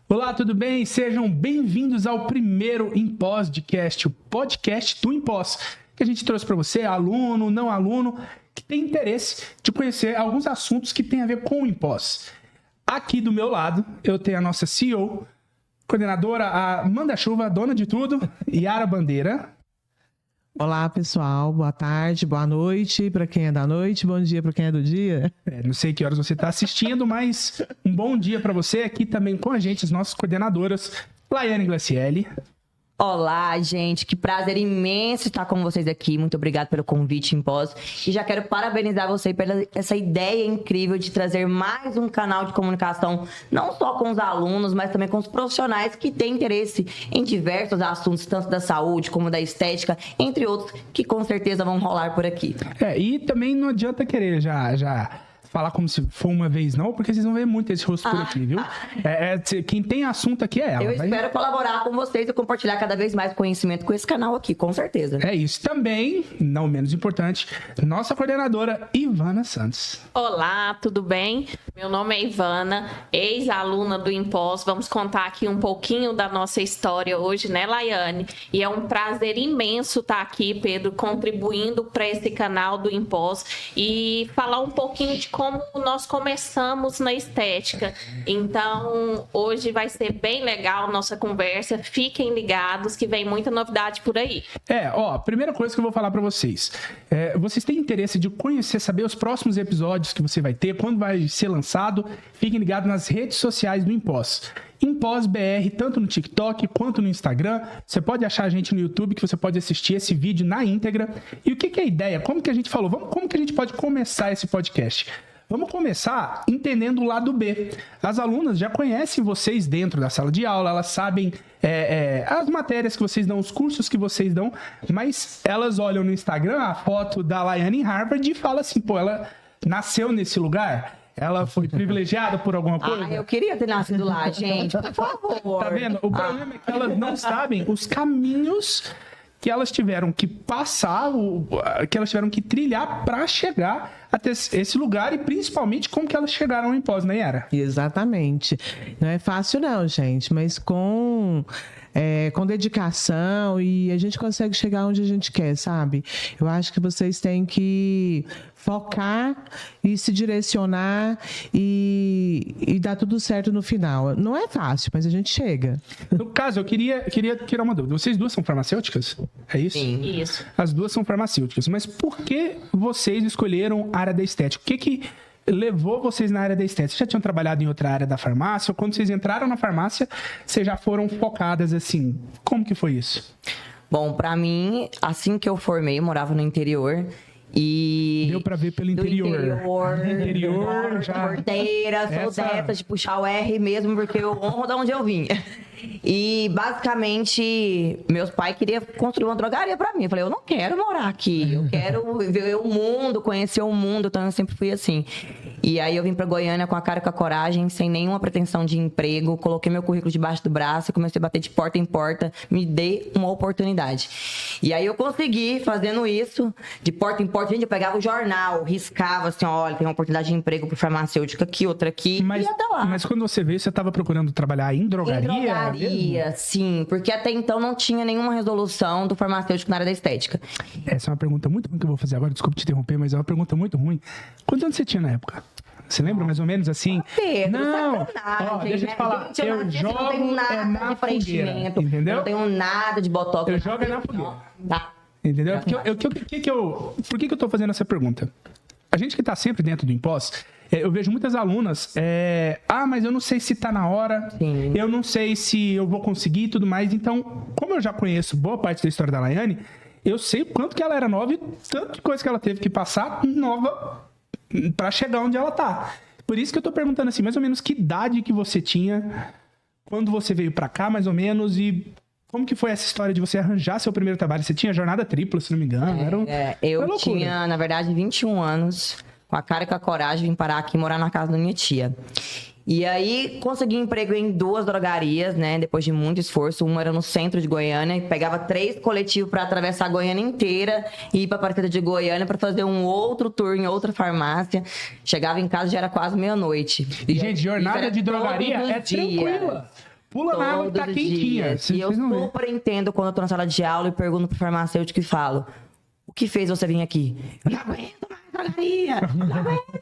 Olá, tudo bem? Sejam bem-vindos ao primeiro Impós-Cast, o podcast do Impós, que a gente trouxe para você, aluno, não aluno, que tem interesse de conhecer alguns assuntos que tem a ver com o Impós. Aqui do meu lado, eu tenho a nossa CEO, coordenadora, a Manda-Chuva, dona de tudo, Yara Bandeira. Olá, pessoal. Boa tarde, boa noite para quem é da noite, bom dia para quem é do dia. Não sei que horas você está assistindo, mas um bom dia para você. Aqui também com a gente, as nossas coordenadoras, Laiane Glacielli. Olá, gente. Que prazer imenso estar com vocês aqui. Muito obrigada pelo convite, Impós. E já quero parabenizar você pela essa ideia incrível de trazer mais um canal de comunicação, não só com os alunos, mas também com os profissionais que têm interesse em diversos assuntos, tanto da saúde como da estética, entre outros, que com certeza vão rolar por aqui. E também não adianta querer já falar como se for uma vez não, porque vocês vão ver muito esse rosto por aqui, viu? Quem tem assunto aqui é ela. Eu espero colaborar com vocês e compartilhar cada vez mais conhecimento com esse canal aqui, com certeza. É isso. Também, não menos importante, nossa coordenadora, Ivana Santos. Olá, tudo bem? Meu nome é Ivana, ex-aluna do Impós. Vamos contar aqui um pouquinho da nossa história hoje, né, Laiane? E é um prazer imenso estar aqui, Pedro, contribuindo para esse canal do Impós e falar um pouquinho de como nós começamos na estética. Então, hoje vai ser bem legal a nossa conversa. Fiquem ligados que vem muita novidade por aí. A primeira coisa que eu vou falar para vocês. Vocês têm interesse de conhecer, saber os próximos episódios que você vai ter, quando vai ser lançado? Fiquem ligados nas redes sociais do Impós. Impós BR, tanto no TikTok quanto no Instagram. Você pode achar a gente no YouTube, que você pode assistir esse vídeo na íntegra. E o que é a ideia? Como que a gente falou? Como que a gente pode começar esse podcast? Vamos começar entendendo o lado B. As alunas já conhecem vocês dentro da sala de aula, elas sabem as matérias que vocês dão, os cursos que vocês dão, mas elas olham no Instagram a foto da Laiane em Harvard e falam assim, ela nasceu nesse lugar? Ela foi privilegiada por alguma coisa? Eu queria ter nascido lá, gente, por favor. Tá vendo? O problema é que elas não sabem os caminhos que elas tiveram que passar, que elas tiveram que trilhar para chegar até esse lugar e principalmente como que elas chegaram em Impós, né, Yara? Exatamente. Não é fácil não, gente, mas com dedicação e a gente consegue chegar onde a gente quer, sabe? Eu acho que vocês têm que focar e se direcionar e dar tudo certo no final. Não é fácil, mas a gente chega. No caso, eu queria tirar uma dúvida. Vocês duas são farmacêuticas? É isso? Sim, isso. As duas são farmacêuticas. Mas por que vocês escolheram a área da estética? O que levou vocês na área da estética? Vocês já tinham trabalhado em outra área da farmácia? Ou quando vocês entraram na farmácia, vocês já foram focadas assim? Como que foi isso? Bom, pra mim, assim que eu formei, eu morava no interior. E deu pra ver pelo interior. Interior, já. Porteira, sou dessa de puxar o R mesmo, porque eu honro de onde eu vim. E, basicamente, meus pais queriam construir uma drogaria pra mim. Eu falei, eu não quero morar aqui. Eu quero ver o mundo, conhecer o mundo. Então, eu sempre fui assim. E aí, eu vim pra Goiânia com a cara e com a coragem, sem nenhuma pretensão de emprego. Coloquei meu currículo debaixo do braço e comecei a bater de porta em porta. Me dei uma oportunidade. E aí, eu consegui, fazendo isso, de porta em porta. Gente, eu pegava o jornal, riscava assim, olha, tem uma oportunidade de emprego pro farmacêutico aqui, outra aqui. Mas, e até lá. Mas quando você veio, você estava procurando trabalhar em drogaria? Sim, porque até então não tinha nenhuma resolução do farmacêutico na área da estética. Essa é uma pergunta muito ruim que eu vou fazer agora, desculpa te interromper, mas é uma pergunta muito ruim. Quantos anos você tinha na época? Você lembra mais ou menos assim? Pedro, não, deixa eu te falar, eu jogo não tenho nada na de preenchimento, fogueira, entendeu? Eu não tenho nada de botox. Eu jogo na fogueira. Tá. Entendeu? Por que eu tô fazendo essa pergunta? A gente que tá sempre dentro do Impós, eu vejo muitas alunas, mas eu não sei se tá na hora, Sim. Eu não sei se eu vou conseguir e tudo mais. Então, como eu já conheço boa parte da história da Laiane, eu sei o quanto que ela era nova e tanto de coisa que ela teve que passar nova pra chegar onde ela tá. Por isso que eu tô perguntando assim, mais ou menos que idade que você tinha quando você veio pra cá, mais ou menos, e como que foi essa história de você arranjar seu primeiro trabalho? Você tinha jornada tripla, se não me engano? Eu tinha, na verdade, 21 anos, com a cara e com a coragem, vim parar aqui e morar na casa da minha tia. E aí, consegui emprego em 2 drogarias, né? Depois de muito esforço. Uma era no centro de Goiânia. Pegava 3 coletivos para atravessar a Goiânia inteira e ir para a Aparecida de Goiânia para fazer um outro tour em outra farmácia. Chegava em casa, já era quase meia-noite. E, gente, jornada de drogaria é tranquila. Pula na água que tá Todos os quentinha. dias. Vocês E eu não vê. super entendo quando eu tô na sala de aula e pergunto pro farmacêutico e falo: o que fez você vir aqui? Eu não aguento mais drogaria! Não aguento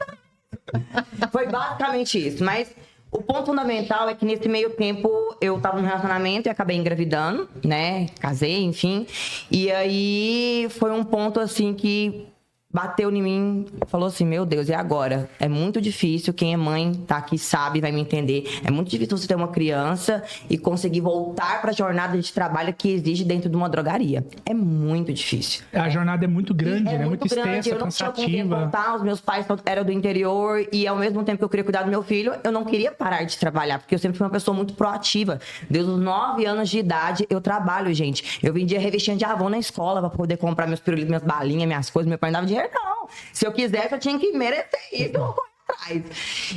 mais. Foi basicamente isso. Mas o ponto fundamental é que nesse meio tempo eu tava num relacionamento e acabei engravidando, né? Casei, enfim. E aí foi um ponto assim que bateu em mim, falou assim, meu Deus, e agora? É muito difícil, quem é mãe tá aqui sabe, vai me entender. É muito difícil você ter uma criança e conseguir voltar para a jornada de trabalho que exige dentro de uma drogaria. É muito difícil. A jornada é muito grande, É né? Muito extensa, eu não tinha com quem cansativa. contar, os meus pais eram do interior e ao mesmo tempo que eu queria cuidar do meu filho, eu não queria parar de trabalhar, porque eu sempre fui uma pessoa muito proativa. Desde os 9 anos de idade eu trabalho, gente. Eu vendia revistinha de Avon na escola para poder comprar meus pirulitos, minhas balinhas, minhas coisas, meu pai não dava dinheiro, não. Se eu quisesse, eu tinha que merecer isso, eu vou correr atrás.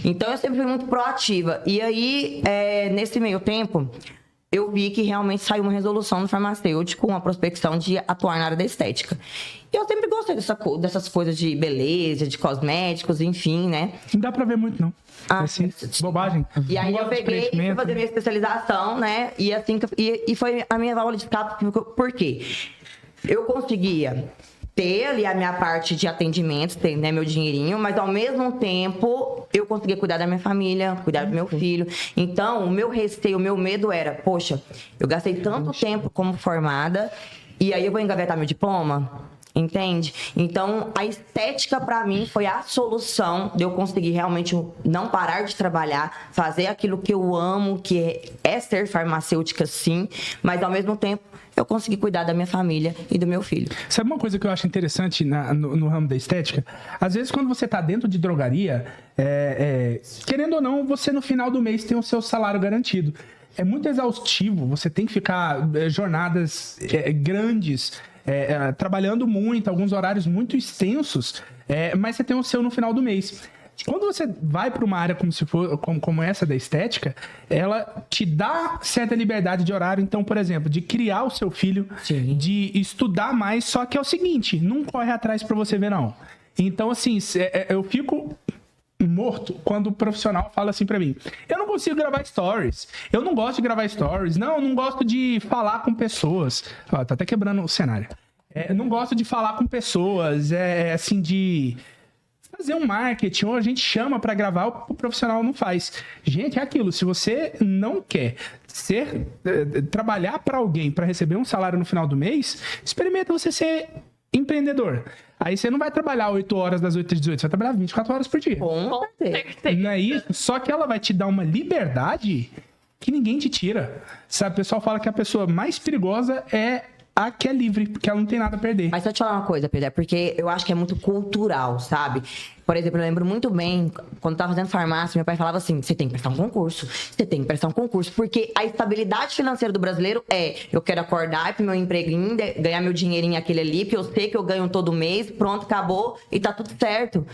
Então eu sempre fui muito proativa. E aí, nesse meio tempo, eu vi que realmente saiu uma resolução no farmacêutico, uma prospecção de atuar na área da estética. E eu sempre gostei dessas coisas de beleza, de cosméticos, enfim, né? Não dá pra ver muito, não. Ah, Assim, bobagem. E aí Não eu gosto de peguei e fui conhecimento. fazer minha especialização, né? E assim e foi a minha válvula de escape. Por quê? Eu conseguia ter ali a minha parte de atendimento, ter, né, meu dinheirinho, mas ao mesmo tempo eu conseguia cuidar da minha família, cuidar do meu filho. Então, o meu receio, o meu medo era, poxa, eu gastei tanto tempo como formada e aí eu vou engavetar meu diploma? Entende? Então, a estética pra mim foi a solução de eu conseguir realmente não parar de trabalhar, fazer aquilo que eu amo, que é ser farmacêutica, sim, mas ao mesmo tempo eu consegui cuidar da minha família e do meu filho. Sabe uma coisa que eu acho interessante no ramo da estética? Às vezes, quando você tá dentro de drogaria, querendo ou não, você no final do mês tem o seu salário garantido. É muito exaustivo, você tem que ficar jornadas grandes, trabalhando muito, alguns horários muito extensos, mas você tem o seu no final do mês. Quando você vai para uma área como essa da estética, ela te dá certa liberdade de horário. Então, por exemplo, de criar o seu filho, Sim. de estudar mais, só que é o seguinte, não corre atrás para você ver, não. Então, assim, eu fico morto quando o profissional fala assim pra mim, eu não consigo gravar stories, eu não gosto de gravar stories, eu não gosto de falar com pessoas. Ó, tá até quebrando o cenário. Eu não gosto de falar com pessoas, assim, de fazer um marketing, ou a gente chama pra gravar, o profissional não faz. Gente, é aquilo, se você não quer trabalhar pra alguém pra receber um salário no final do mês, experimenta você ser empreendedor. Aí você não vai trabalhar 8 horas das 8 às 18, você vai trabalhar 24 horas por dia. Com certeza. Não é isso? Só que ela vai te dar uma liberdade que ninguém te tira. Sabe, o pessoal fala que a pessoa mais perigosa é a que é livre, porque ela não tem nada a perder. Mas só te falar uma coisa, Pedro, é porque eu acho que é muito cultural, sabe? Por exemplo, eu lembro muito bem, quando eu tava fazendo farmácia, meu pai falava assim, você tem que prestar um concurso, você tem que prestar um concurso, porque a estabilidade financeira do brasileiro eu quero acordar, ir pro meu empreguinho, ganhar meu dinheirinho aquele ali, que eu sei que eu ganho todo mês, pronto, acabou, e tá tudo certo.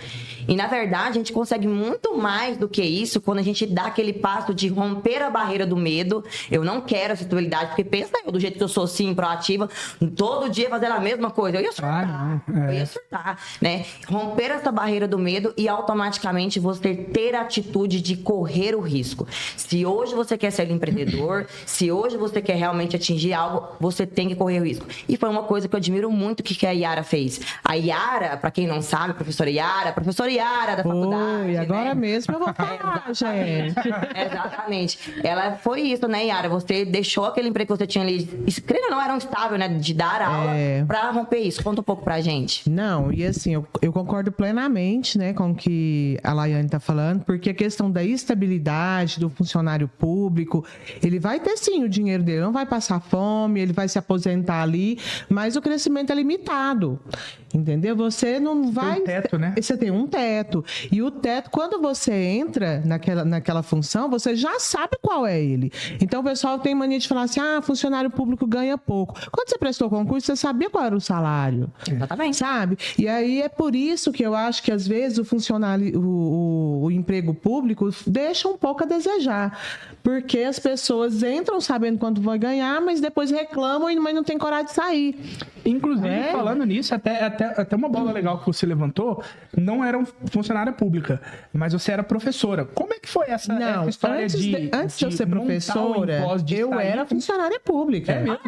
E, na verdade, a gente consegue muito mais do que isso quando a gente dá aquele passo de romper a barreira do medo. Eu não quero essa estabilidade, porque pensa eu, do jeito que eu sou, assim, proativa, todo dia fazendo a mesma coisa, eu ia surtar, eu ia surtar, né? Romper essa barreira do medo e automaticamente você ter a atitude de correr o risco. Se hoje você quer ser empreendedor, se hoje você quer realmente atingir algo, você tem que correr o risco. E foi uma coisa que eu admiro muito que a Yara fez. A Yara, pra quem não sabe, professora Yara da faculdade. E agora né? mesmo eu vou falar, gente. Exatamente. Ela foi isso, né, Yara? Você deixou aquele emprego que você tinha ali, creio ou não, era um estável, né, de dar aula, pra romper isso. Conta um pouco pra gente. Não, e assim, eu concordo plenamente, né, com o que a Laiane está falando, porque a questão da estabilidade do funcionário público, ele vai ter sim o dinheiro dele, não vai passar fome, ele vai se aposentar ali, mas o crescimento é limitado, entendeu? Você não vai... Tem um teto, né? Você tem um teto, e o teto, quando você entra naquela função, você já sabe qual é ele. Então, o pessoal tem mania de falar assim, funcionário público ganha pouco. Quando você prestou concurso, você sabia qual era o salário. Exatamente. Sabe? E aí é por isso que eu acho que, às vezes, vezes o emprego público deixa um pouco a desejar, porque as pessoas entram sabendo quanto vai ganhar, mas depois reclamam e não tem coragem de sair. Inclusive, falando nisso, até uma bola legal que você levantou, não era funcionária pública, mas você era professora. Como é que foi essa história antes de eu ser professora, eu era funcionária pública. É mesmo?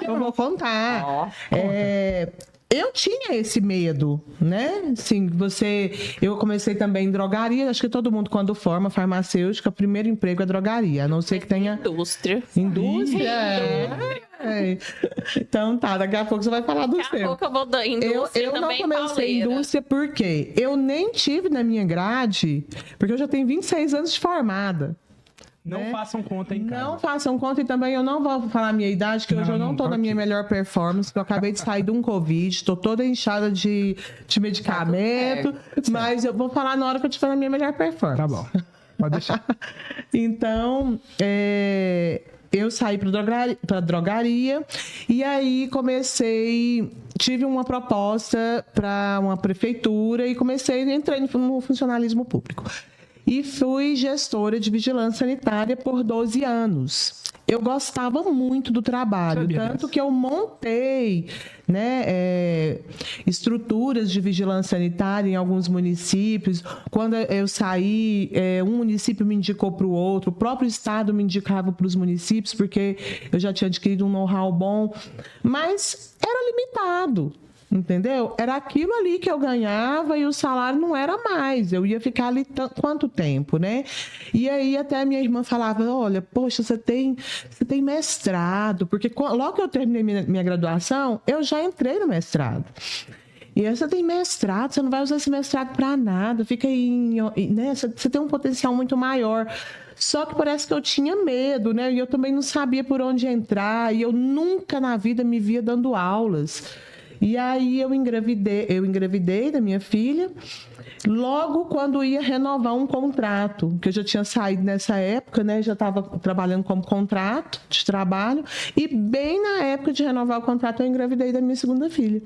Eu vou contar. Eu tinha esse medo, né? Assim, eu comecei também em drogaria. Acho que todo mundo, quando forma farmacêutica, o primeiro emprego é drogaria, a não ser que tenha... Indústria. Então tá, daqui a pouco você vai falar do seu. Daqui a pouco eu vou dar indústria. Eu não também, comecei pauleira. indústria porque eu nem tive na minha grade, porque eu já tenho 26 anos de formada. Não façam conta em casa. Não façam conta, e também eu não vou falar a minha idade, que hoje eu não tô na minha melhor performance, porque eu acabei de sair de um Covid, tô toda inchada de medicamento, mas eu vou falar na hora que eu estiver na minha melhor performance. Tá bom, pode deixar. Então, eu saí para drogaria e aí tive uma proposta para uma prefeitura e entrei no funcionalismo público. E fui gestora de vigilância sanitária por 12 anos. Eu gostava muito do trabalho, tanto que eu montei, né, estruturas de vigilância sanitária em alguns municípios. Quando eu saí, um município me indicou para o outro, o próprio estado me indicava para os municípios, porque eu já tinha adquirido um know-how bom, mas era limitado. Entendeu? Era aquilo ali que eu ganhava e o salário não era mais. Eu ia ficar ali quanto tempo, né? E aí até a minha irmã falava, olha, poxa, você tem mestrado. Porque logo que eu terminei minha graduação, eu já entrei no mestrado. E aí você tem mestrado, você não vai usar esse mestrado para nada. Fica aí, né? Você tem um potencial muito maior. Só que parece que eu tinha medo, né? E eu também não sabia por onde entrar. E eu nunca na vida me via dando aulas. E aí eu engravidei da minha filha, logo quando ia renovar um contrato, que eu já tinha saído nessa época, né? Já estava trabalhando como contrato de trabalho, e bem na época de renovar o contrato eu engravidei da minha segunda filha.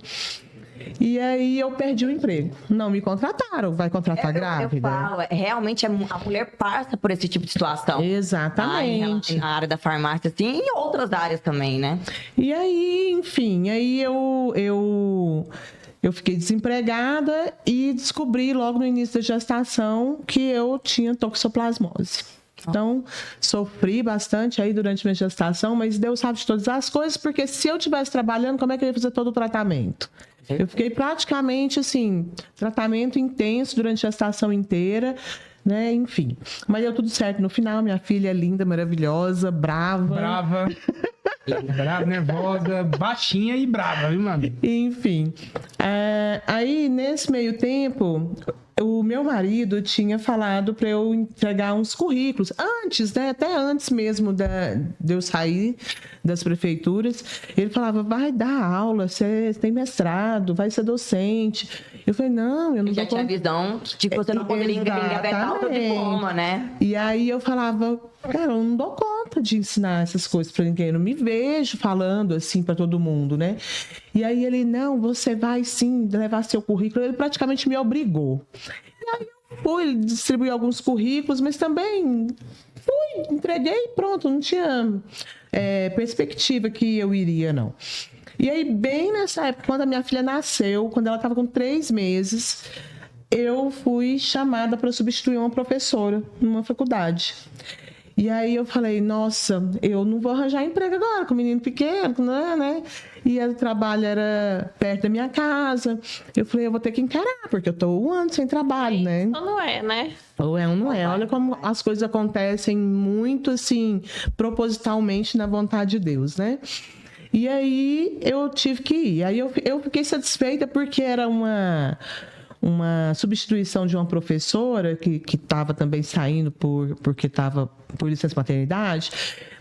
E aí eu perdi o emprego. Não me contrataram. Vai contratar grávida? Eu falo, realmente a mulher passa por esse tipo de situação. Exatamente. Na área da farmácia, assim, e em outras áreas também, né? E aí, enfim, eu fiquei desempregada e descobri logo no início da gestação que eu tinha toxoplasmose. Então, sofri bastante aí durante a minha gestação, mas Deus sabe de todas as coisas, porque se eu estivesse trabalhando, como é que eu ia fazer todo o tratamento? Eu fiquei praticamente, assim, tratamento intenso durante a gestação inteira, né? Enfim. Mas deu tudo certo no final. Minha filha é linda, maravilhosa, brava. Brava, nervosa, baixinha e brava, viu, meu amigo? Enfim. Aí, nesse meio tempo, o meu marido tinha falado para eu entregar uns currículos. Antes, né? Até antes mesmo de eu sair das prefeituras, ele falava, vai dar aula, você tem mestrado, vai ser docente. Eu falei, não, eu não já tinha visão de que você não poderia engavetar o seu diploma, né? E aí eu falava, cara, eu não dou conta de ensinar essas coisas para ninguém, eu não me vejo falando assim para todo mundo, né? E aí ele, não, você vai sim levar seu currículo. Ele praticamente me obrigou. E aí eu fui distribuir alguns currículos, mas também entreguei e pronto, não tinha perspectiva que eu iria, não. E aí, bem nessa época, quando a minha filha nasceu, quando ela estava com 3 meses, eu fui chamada para substituir uma professora numa faculdade. E aí eu falei, nossa, eu não vou arranjar emprego agora com um menino pequeno, né? E o trabalho era perto da minha casa. Eu falei, eu vou ter que encarar, porque eu estou 1 ano sem trabalho, né? Ou não é, né? Ou é ou não é. Olha como as coisas acontecem muito, assim, propositalmente na vontade de Deus, né? E aí eu tive que ir. Aí eu fiquei satisfeita porque era uma substituição de uma professora que estava também saindo porque estava por licença maternidade,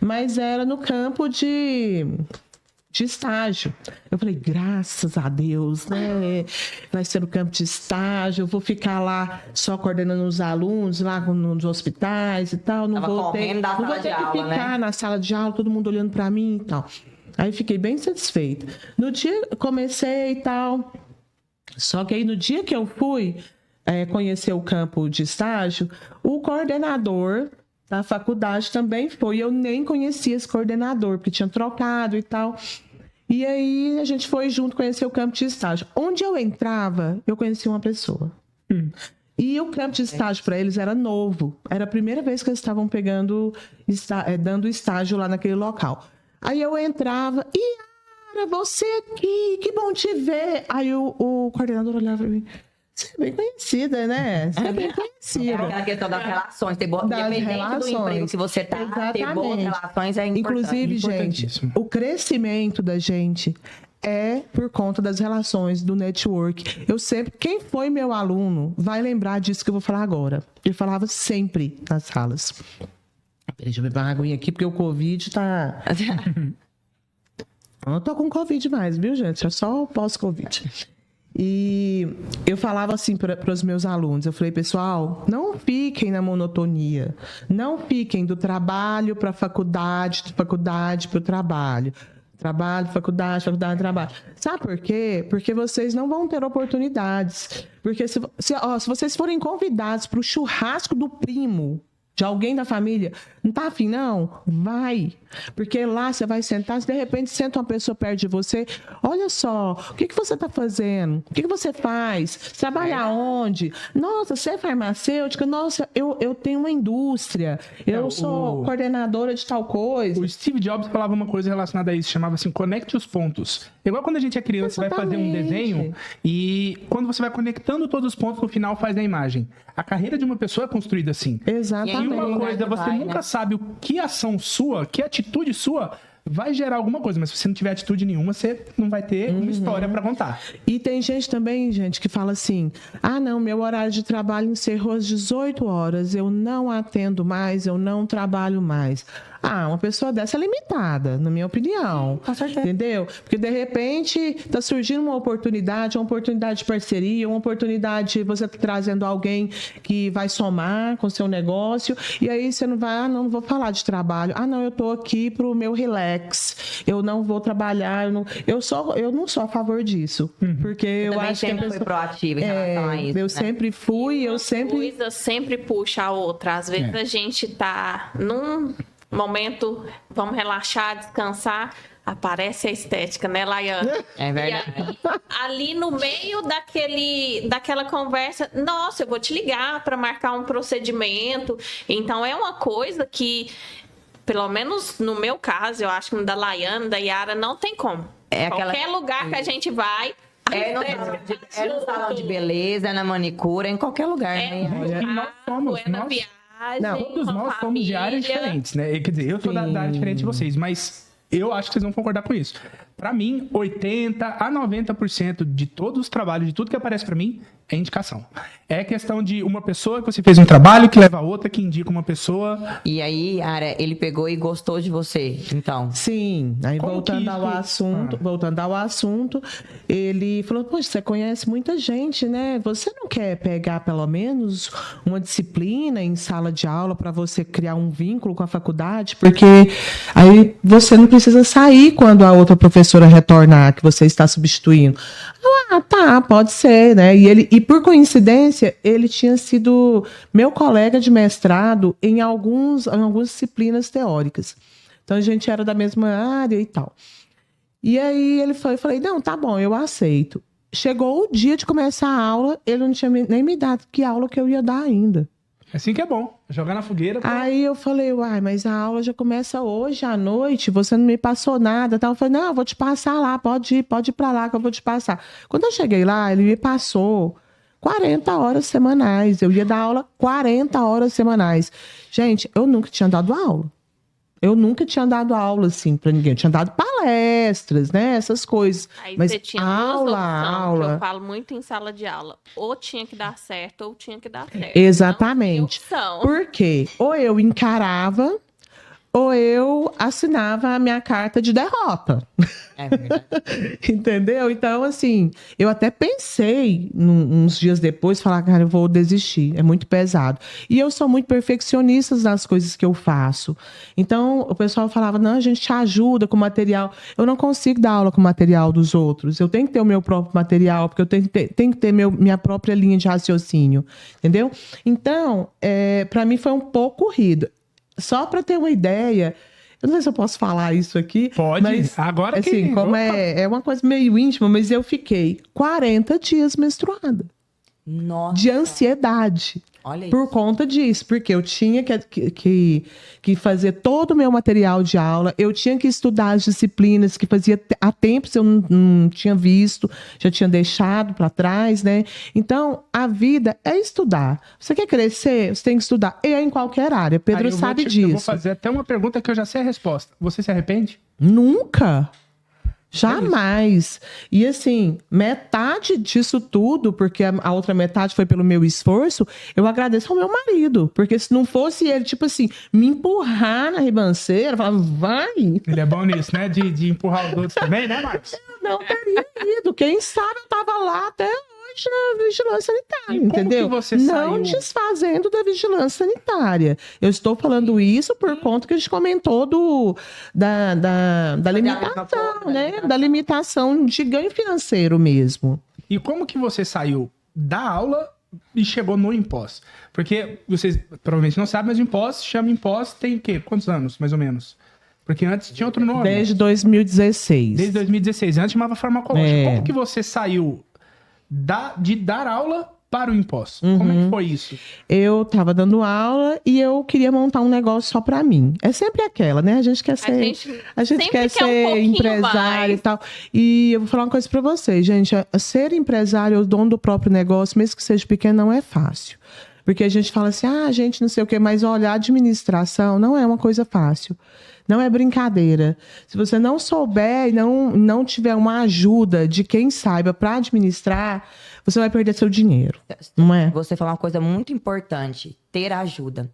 mas era no campo de estágio. Eu falei, graças a Deus, né? Vai ser no campo de estágio, eu vou ficar lá só coordenando os alunos, lá nos hospitais e tal. Não vou ter que ficar na sala de aula, todo mundo olhando para mim e tal. Aí fiquei bem satisfeita. No dia comecei e tal. Só que aí no dia que eu fui conhecer o campo de estágio, o coordenador da faculdade também foi. Eu nem conhecia esse coordenador, porque tinha trocado e tal. E aí a gente foi junto conhecer o campo de estágio. Onde eu entrava, eu conhecia uma pessoa. E o campo de estágio para eles era novo. Era a primeira vez que eles estavam dando estágio lá naquele local. Aí eu entrava, Yara, você aqui, que bom te ver. Aí o coordenador olhava para mim. Você é bem conhecida, né? Você é bem conhecida. É aquela questão das relações. Independente do emprego que você tá, ter boas relações é importante. Inclusive, gente, o crescimento da gente é por conta das relações, do network. Quem foi meu aluno vai lembrar disso que eu vou falar agora. Ele falava sempre nas salas. Deixa eu beber uma aguinha aqui, porque o Covid tá... Eu não tô com Covid mais, viu, gente? É só pós-Covid. E eu falava assim para os meus alunos, eu falei, pessoal, não fiquem na monotonia, não fiquem do trabalho para a faculdade, de faculdade para o trabalho, faculdade, trabalho. Sabe por quê? Porque vocês não vão ter oportunidades. Porque se vocês forem convidados para o churrasco do primo, de alguém da família, não tá afim, não? Vai. Porque lá você vai sentar, se de repente senta uma pessoa perto de você, olha só, o que você tá fazendo? O que você faz? Trabalha onde? Nossa, você é farmacêutica? Nossa, eu tenho uma indústria, eu sou coordenadora de tal coisa. O Steve Jobs falava uma coisa relacionada a isso, chamava assim, conecte os pontos. Igual quando a gente é criança, você vai fazer um desenho e quando você vai conectando todos os pontos, no final faz a imagem. A carreira de uma pessoa é construída assim. Exatamente. E uma coisa, você nunca sabe o que ação sua, que atitude sua vai gerar alguma coisa, mas se você não tiver atitude nenhuma, você não vai ter uma história para contar. E tem gente também, gente, que fala assim, não, meu horário de trabalho encerrou às 18 horas, eu não atendo mais, eu não trabalho mais. Uma pessoa dessa é limitada, na minha opinião. Com certeza. Entendeu? Porque, de repente, está surgindo uma oportunidade de parceria, uma oportunidade, você tá trazendo alguém que vai somar com o seu negócio, e aí você não vai, não vou falar de trabalho. Não, eu estou aqui para o meu relax, eu não vou trabalhar, eu não sou a favor disso. Porque eu acho que a pessoa... fui proativa em relação a isso. Eu sempre fui, coisa sempre puxa a outra. Às vezes a gente tá num momento, vamos relaxar, descansar, aparece a estética, né, Laiane? É verdade. E ali no meio daquela conversa, nossa, eu vou te ligar para marcar um procedimento. Então, é uma coisa que, pelo menos no meu caso, eu acho que no da Laiane, da Yara, não tem como. Qualquer lugar que a gente vai... É no salão de beleza, é na manicura, em qualquer lugar, né? Todos nós somos de áreas diferentes, né? Quer dizer, eu sou da área diferente de vocês, mas eu acho que vocês vão concordar com isso. Para mim, 80% a 90% de todos os trabalhos, de tudo que aparece para mim, é indicação. É questão de uma pessoa que você fez um trabalho que leva a outra, que indica uma pessoa. E aí, Yara, ele pegou e gostou de você, então? Sim. Aí, voltando ao assunto, ele falou, poxa, você conhece muita gente, né? Você não quer pegar, pelo menos, uma disciplina em sala de aula para você criar um vínculo com a faculdade? Porque aí você não precisa sair quando a outra professora retornar, que você está substituindo. Tá, pode ser, né? E por coincidência, ele tinha sido meu colega de mestrado em algumas disciplinas teóricas. Então, a gente era da mesma área e tal. E aí, ele foi, eu falei, não, tá bom, eu aceito. Chegou o dia de começar a aula, ele não tinha nem me dado que aula que eu ia dar ainda. Assim que é bom, jogar na fogueira. Aí eu falei, mas a aula já começa hoje à noite, você não me passou nada. Eu falei, não, eu vou te passar lá, pode ir pra lá que eu vou te passar. Quando eu cheguei lá, ele me passou 40 horas semanais. Eu ia dar aula 40 horas semanais. Gente, eu nunca tinha dado aula. Eu nunca tinha dado aula, assim, pra ninguém. Eu tinha dado palestras, né? Essas coisas. Aí mas você tinha aula. Eu falo muito em sala de aula. Ou tinha que dar certo, ou tinha que dar certo. Exatamente. Não tinha opção. Por quê? Ou eu encarava, ou eu assinava a minha carta de derrota. É verdade. Entendeu? Então, assim, eu até pensei, uns dias depois, falar, cara, eu vou desistir, é muito pesado. E eu sou muito perfeccionista nas coisas que eu faço. Então, o pessoal falava, não, a gente te ajuda com material. Eu não consigo dar aula com material dos outros. Eu tenho que ter o meu próprio material, porque eu tenho que ter minha própria linha de raciocínio. Entendeu? Então, para mim foi um pouco corrido. Só para ter uma ideia, eu não sei se eu posso falar isso aqui. Pode, mas, agora assim, que... como é uma coisa meio íntima, mas eu fiquei 40 dias menstruada. Nossa. De ansiedade. Olha isso. Por conta disso, porque eu tinha que fazer todo o meu material de aula, eu tinha que estudar as disciplinas que fazia há tempos eu não tinha visto, já tinha deixado para trás, né? Então, a vida é estudar. Você quer crescer, você tem que estudar. E é em qualquer área. Pedro sabe disso. Eu vou fazer até uma pergunta que eu já sei a resposta. Você se arrepende? Nunca. Jamais. E assim, metade disso tudo, porque a outra metade foi pelo meu esforço, eu agradeço ao meu marido. Porque se não fosse ele, tipo assim, me empurrar na ribanceira, falar, vai. Ele é bom nisso, né? De empurrar os outros também, né, Marcos? Não teria ido. Quem sabe eu tava lá até hoje na vigilância sanitária, entendeu? Que você não saiu? desfazendo da vigilância sanitária. Eu estou falando isso por conta que a gente comentou da limitação, né? Da limitação de ganho financeiro mesmo. E como que você saiu da aula e chegou no Impós? Porque vocês provavelmente não sabem, mas o Impós chama Impós tem o quê? Quantos anos, mais ou menos? Porque antes tinha outro nome. Desde 2016. Desde 2016. Antes chamava farmacológica. É. Como que você saiu de dar aula para o Impós? Como é que foi isso? Eu estava dando aula e eu queria montar um negócio só para mim. É sempre aquela, né? A gente quer ser, a gente quer ser empresário e tal. E eu vou falar uma coisa para vocês, gente. Ser empresário ou dono do próprio negócio, mesmo que seja pequeno, não é fácil. Porque a gente fala assim, gente, não sei o quê, mas olha, a administração não é uma coisa fácil. Não é brincadeira. Se você não souber e não tiver uma ajuda de quem saiba para administrar, você vai perder seu dinheiro, não é? Você falou uma coisa muito importante, ter ajuda.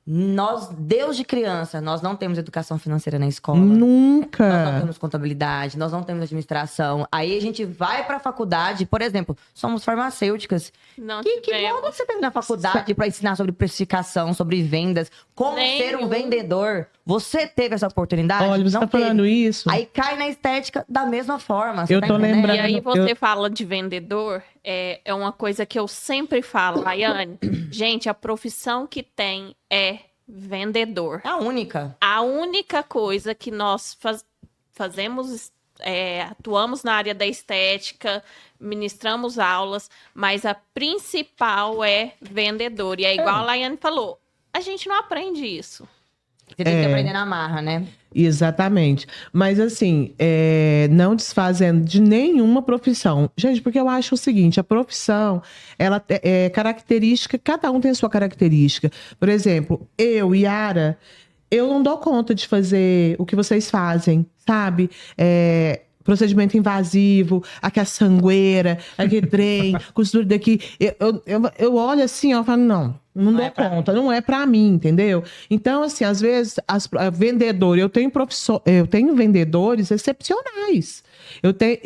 Nós, desde criança, nós não temos educação financeira na escola. Nunca. Nós não temos contabilidade, nós não temos administração. Aí a gente vai para a faculdade, por exemplo, somos farmacêuticas. Que bom você teve na faculdade para ensinar sobre precificação, sobre vendas, como ser um vendedor. Você teve essa oportunidade? Olha, você está falando isso. Aí cai na estética da mesma forma. Eu tô lembrando. E aí você fala de vendedor, é uma coisa que eu sempre falo, Laiane. Gente, a profissão que tem é vendedor. É a única. A única coisa que nós fazemos, atuamos na área da estética, ministramos aulas, mas a principal é vendedor. E é igual a Laiane falou, a gente não aprende isso. Você tem que aprender na marra, né? Exatamente. Mas assim, não desfazendo de nenhuma profissão. Gente, porque eu acho o seguinte, a profissão, ela é característica, cada um tem a sua característica. Por exemplo, eu, Yara, eu não dou conta de fazer o que vocês fazem, sabe? Procedimento invasivo, aqui a sangueira, aquele trem, costura daqui. Eu olho assim, eu falo, não dou conta, não é pra mim, entendeu? Então, assim, às vezes, vendedor, eu tenho vendedores excepcionais.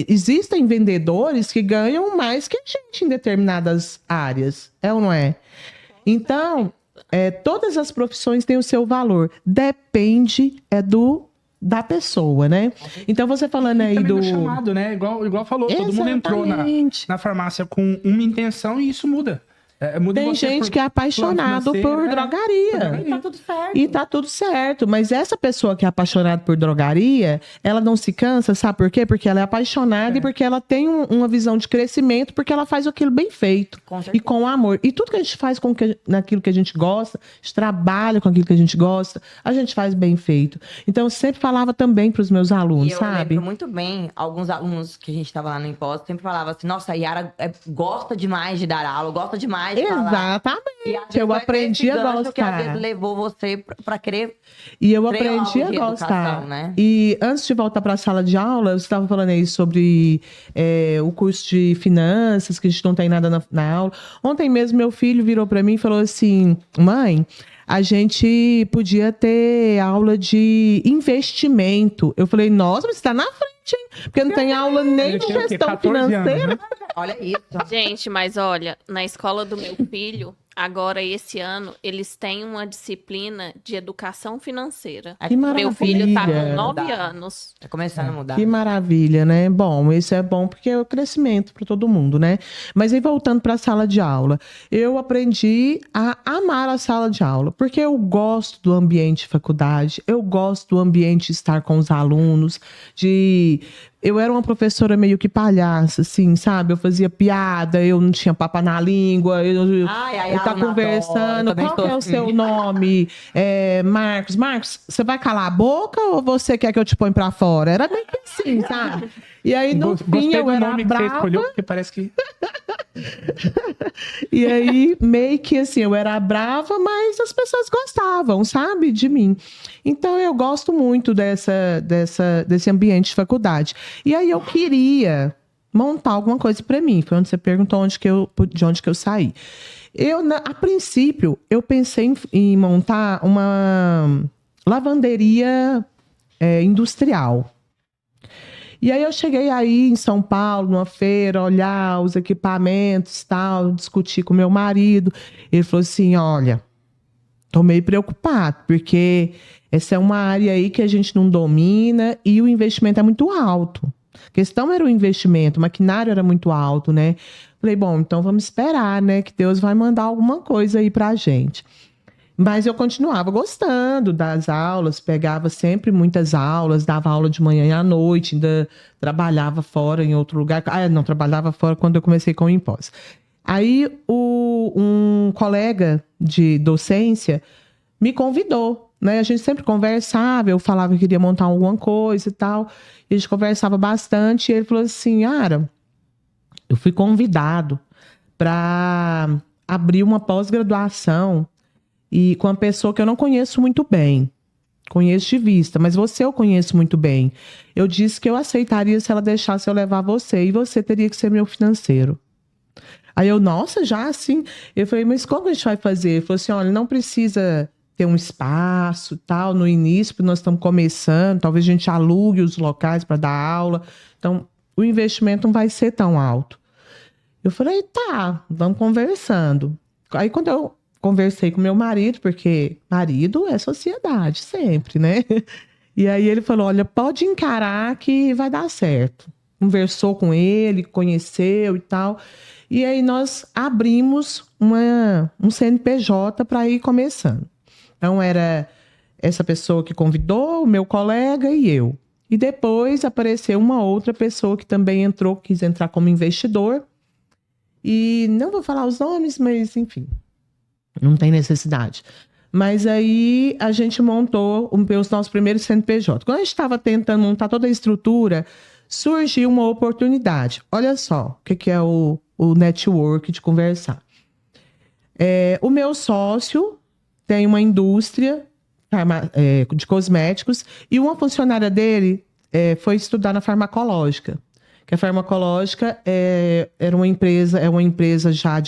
Existem vendedores que ganham mais que a gente em determinadas áreas, é ou não é? Então, todas as profissões têm o seu valor. Depende da pessoa, né? Então, você falando aí do chamado, né? Igual falou, todo mundo entrou na farmácia com uma intenção e isso muda. Tem gente que é apaixonado por drogaria. E tá tudo certo. E tá tudo certo. Mas essa pessoa que é apaixonada por drogaria, ela não se cansa, sabe por quê? Porque ela é apaixonada e porque ela tem uma visão de crescimento, porque ela faz aquilo bem feito. E com amor. E tudo que a gente faz naquilo que a gente gosta, a gente trabalha com aquilo que a gente gosta, a gente faz bem feito. Então, eu sempre falava também pros meus alunos, sabe? Eu lembro muito bem, alguns alunos que a gente tava lá no Impós, sempre falavam assim, nossa, a Yara gosta demais de dar aula, gosta demais de falar. Exatamente. Eu aprendi a gostar. Que às vezes levou você para querer. E eu aprendi a gostar. Né? E antes de voltar para a sala de aula, você estava falando aí sobre o curso de finanças, que a gente não tem nada na aula. Ontem mesmo, meu filho virou para mim e falou assim: mãe, a gente podia ter aula de investimento. Eu falei, nossa, mas você tá na frente, hein? Porque não tem aula nem de gestão financeira. Anos, né? Olha isso. Gente, mas olha, na escola do meu filho, agora esse ano, eles têm uma disciplina de educação financeira. Que Meu filho tá com maravilha. 9 anos. Tá começando a mudar. Que maravilha, né? Bom, isso é bom porque é o crescimento para todo mundo, né? Mas aí voltando para a sala de aula, eu aprendi a amar a sala de aula, porque eu gosto do ambiente de faculdade, eu gosto do ambiente de estar com os alunos, eu era uma professora meio que palhaça, assim, sabe? Eu fazia piada, eu não tinha papa na língua, eu tá conversando, qual que é o seu nome? Marcos, você vai calar a boca ou você quer que eu te ponha pra fora? Era meio que assim, sabe? E aí, no fim, Gostei eu do era nome que você brava. escolheu, porque parece que... E aí, meio que assim, eu era brava, mas as pessoas gostavam, sabe, de mim. Então, eu gosto muito desse ambiente de faculdade. E aí, eu queria montar alguma coisa para mim. Foi onde você perguntou de onde que eu saí. A princípio, eu pensei em montar uma lavanderia industrial. E aí eu cheguei aí em São Paulo, numa feira, olhar os equipamentos e tal, discutir com meu marido. Ele falou assim, olha, tô meio preocupado, porque essa é uma área aí que a gente não domina e o investimento é muito alto. A questão era o investimento, o maquinário era muito alto, né? Falei, bom, então vamos esperar, né? Que Deus vai mandar alguma coisa aí pra gente. Mas eu continuava gostando das aulas, pegava sempre muitas aulas, dava aula de manhã e à noite, ainda trabalhava fora em outro lugar. Não, trabalhava fora quando eu comecei com o IMPOS. Aí um colega de docência me convidou, né? A gente sempre conversava, eu falava que queria montar alguma coisa e tal, e a gente conversava bastante, e ele falou assim, Ara, eu fui convidado para abrir uma pós-graduação e com uma pessoa que eu não conheço muito bem. Conheço de vista, mas você eu conheço muito bem. Eu disse que eu aceitaria se ela deixasse eu levar você, e você teria que ser meu financeiro. Aí eu, nossa, já assim? Eu falei, mas como a gente vai fazer? Ele falou assim, olha, não precisa ter um espaço, tal, no início, porque nós estamos começando, talvez a gente alugue os locais para dar aula. Então, o investimento não vai ser tão alto. Eu falei, tá, vamos conversando. Aí quando eu conversei com meu marido, porque marido é sociedade, sempre, né? E aí ele falou, olha, pode encarar que vai dar certo. Conversou com ele, conheceu e tal. E aí nós abrimos um CNPJ para ir começando. Então era essa pessoa que convidou, o meu colega e eu. E depois apareceu uma outra pessoa que também entrou, quis entrar como investidor. E não vou falar os nomes, mas enfim, não tem necessidade. Mas aí a gente montou os nossos primeiros CNPJ. Quando a gente estava tentando montar toda a estrutura, surgiu uma oportunidade. Olha só o que é o network de conversar. O meu sócio tem uma indústria de cosméticos e uma funcionária dele foi estudar na farmacológica. Que a farmacológica é uma empresa já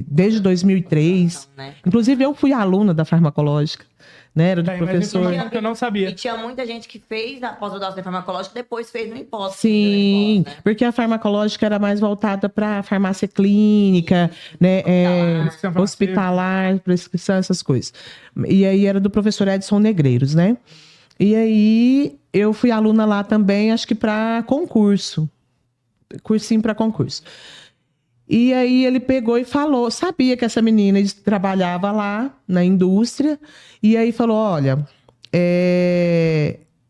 desde 2003. Né? Inclusive, eu fui aluna da farmacológica. Né? Era do professor. Eu não sabia. E tinha muita gente que fez a pós-graduação em farmacológica e depois fez no IMPOS. Sim, né? Porque a farmacológica era mais voltada para farmácia clínica, né? Hospitalar, prescrição, essas coisas. E aí era do professor Edson Negreiros, né? E aí eu fui aluna lá também, acho que para concurso. Cursinho para concurso. E aí ele pegou e falou, sabia que essa menina trabalhava lá na indústria, e aí falou, olha,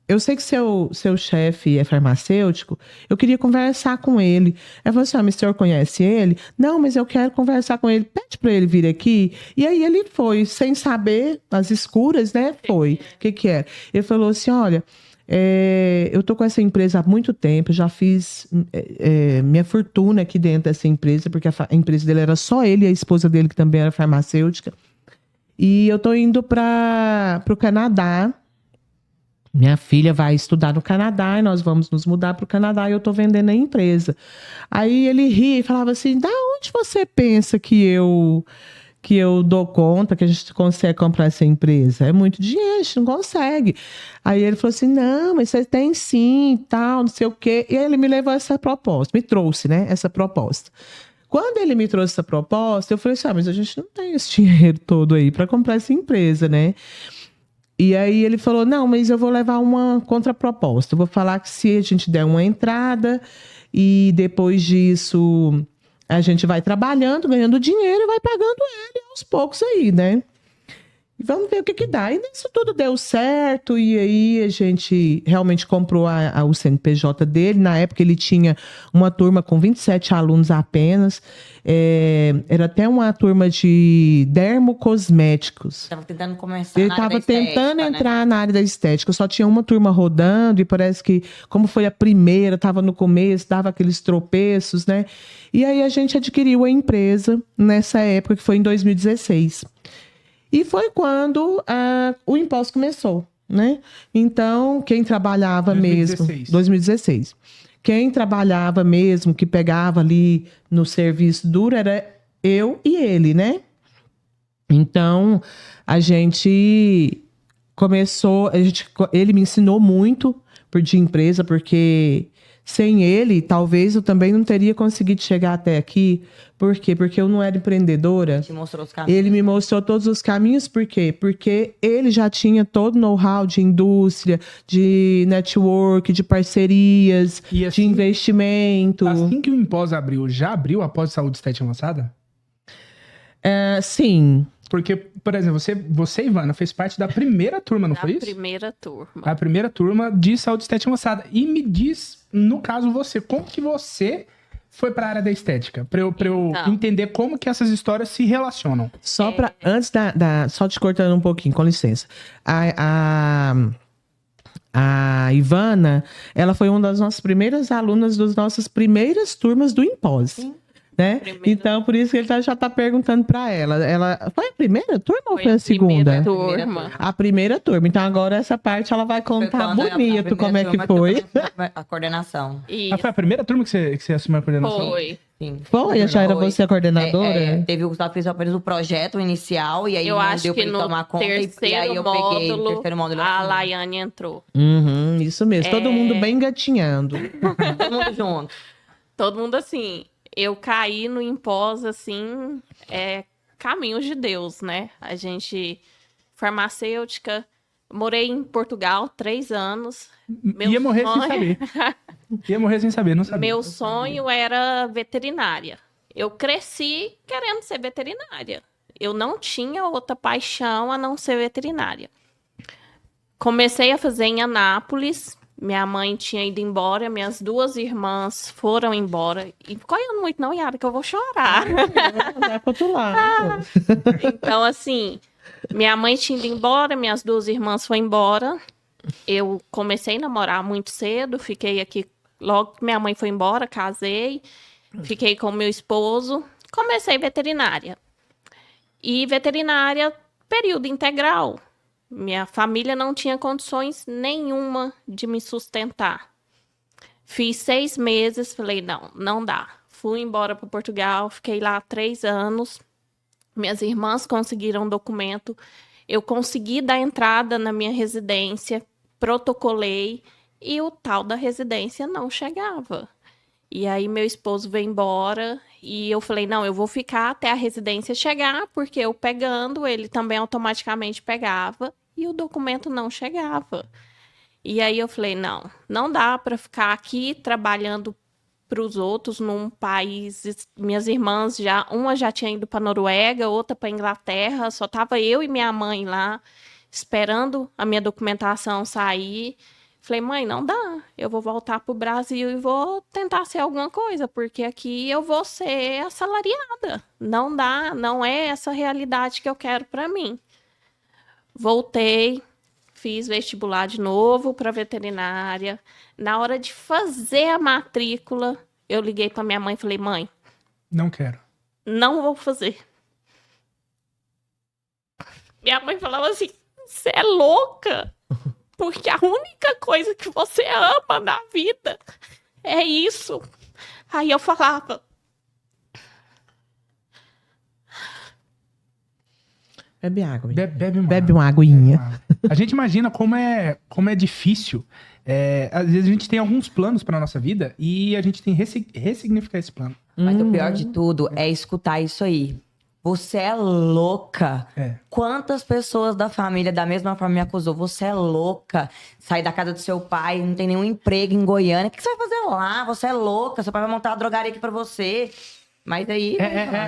eu sei que seu chefe é farmacêutico, eu queria conversar com ele. Aí falou assim, mas o senhor conhece ele? Não, mas eu quero conversar com ele, pede para ele vir aqui. E aí ele foi, sem saber, às escuras, né, foi. O que era? Ele falou assim, olha, eu tô com essa empresa há muito tempo, já fiz minha fortuna aqui dentro dessa empresa, porque a empresa dele era só ele e a esposa dele, que também era farmacêutica. E eu tô indo para o Canadá. Minha filha vai estudar no Canadá e nós vamos nos mudar para o Canadá e eu tô vendendo a empresa. Aí ele ria e falava assim, da onde você pensa que eu que eu dou conta que a gente consegue comprar essa empresa? É muito dinheiro, a gente não consegue. Aí ele falou assim, não, mas você tem sim, tal, não sei o quê. E aí ele me levou essa proposta, me trouxe, né, essa proposta. Quando ele me trouxe essa proposta, eu falei assim, mas a gente não tem esse dinheiro todo aí para comprar essa empresa, né? E aí ele falou, não, mas eu vou levar uma contraproposta. Eu vou falar que se a gente der uma entrada e depois disso a gente vai trabalhando, ganhando dinheiro e vai pagando ele aos poucos aí, né? E vamos ver o que dá. E isso tudo deu certo, e aí a gente realmente comprou o CNPJ dele. Na época ele tinha uma turma com 27 alunos apenas. Era até uma turma de dermocosméticos. Estava tentando começar Ele na área estava da estética, tentando né? entrar na área da estética. Só tinha uma turma rodando e parece que, como foi a primeira, estava no começo, dava aqueles tropeços, né? E aí a gente adquiriu a empresa nessa época, que foi em 2016. E foi quando o imposto começou, né? Então, quem trabalhava 2016. mesmo... 2016. Quem trabalhava mesmo, que pegava ali no serviço duro, era eu e ele, né? Então, a gente começou... ele me ensinou muito de empresa, porque sem ele, talvez eu também não teria conseguido chegar até aqui. Por quê? Porque eu não era empreendedora. Te mostrou os caminhos. Ele me mostrou todos os caminhos, por quê? Porque ele já tinha todo o know-how de indústria, de network, de parcerias, E assim- de investimento. Assim que o Impós abriu, já abriu a pós-saúde estética avançada? Sim. Porque, por exemplo, você, Ivana, fez parte da primeira turma, não foi Da isso? primeira turma. A primeira turma de saúde estética avançada. E me diz, no caso você, como que você foi para a área da estética? Para eu Então. entender como que essas histórias se relacionam. Só para antes só te cortando um pouquinho, com licença. A Ivana, ela foi uma das nossas primeiras alunas das nossas primeiras turmas do Impós. Né? Primeira. Então, por isso que ele já está perguntando para ela. Ela foi a primeira turma ou foi a primeira segunda? turma. A primeira turma. Então, agora essa parte ela vai Foi contar quando a bonito como é que primeira foi. turma que eu a coordenação. E Ah, foi a primeira turma que você assumiu a coordenação? foi. Sim. Foi, já era Foi. você a coordenadora? Teve o Gustavo fez apenas o projeto inicial e aí Eu não acho deu que pra ele no tomar conta e aí terceiro eu peguei no módulo, terceiro módulo. a assim, Laiane entrou. Uhum, isso mesmo. Todo mundo bem engatinhando. todo mundo junto. Todo mundo assim, eu caí no Impós, assim, caminhos de Deus, né? A gente, farmacêutica, morei em Portugal 3 anos. Ia morrer sem saber. Ia morrer sem saber, não sabia. Meu sonho era veterinária. Eu cresci querendo ser veterinária. Eu não tinha outra paixão a não ser veterinária. Comecei a fazer em Anápolis. Minha mãe tinha ido embora, minhas 2 irmãs foram embora. E ficou olhando muito, não, Yara, que eu vou chorar. Vai pro outro lado. Então, assim, minha mãe tinha ido embora, minhas 2 irmãs foram embora. Eu comecei a namorar muito cedo, fiquei aqui logo que minha mãe foi embora, casei, fiquei com meu esposo, comecei veterinária. E veterinária, período integral. Minha família não tinha condições nenhuma de me sustentar. Fiz 6 meses, falei, não dá. Fui embora para Portugal, fiquei lá 3 anos. Minhas irmãs conseguiram documento. Eu consegui dar entrada na minha residência, protocolei e o tal da residência não chegava. E aí meu esposo veio embora e eu falei, não, eu vou ficar até a residência chegar, porque eu pegando, ele também automaticamente pegava e o documento não chegava. E aí eu falei, não dá para ficar aqui trabalhando para os outros num país. Minhas irmãs uma já tinha ido para Noruega, outra para Inglaterra, só tava eu e minha mãe lá esperando a minha documentação sair. Falei, mãe, não dá. Eu vou voltar pro Brasil e vou tentar ser alguma coisa, porque aqui eu vou ser assalariada. Não dá, não é essa realidade que eu quero para mim. Voltei, fiz vestibular de novo para veterinária. Na hora de fazer a matrícula, eu liguei para minha mãe e falei, mãe, Não quero. não vou fazer. Minha mãe falava assim, você é louca? Porque a única coisa que você ama na vida é isso. Aí eu falava, Bebe água. Bebe Bebe uma aguinha. A gente imagina como é difícil. Às vezes a gente tem alguns planos para nossa vida e a gente tem que ressignificar esse plano. Mas o pior de tudo é escutar isso aí. Você é louca. Quantas pessoas da família, da mesma forma, me acusou? Você é louca. Sair da casa do seu pai, não tem nenhum emprego em Goiânia. O que você vai fazer lá? Você é louca. Seu pai vai montar uma drogaria aqui pra você. Mas aí...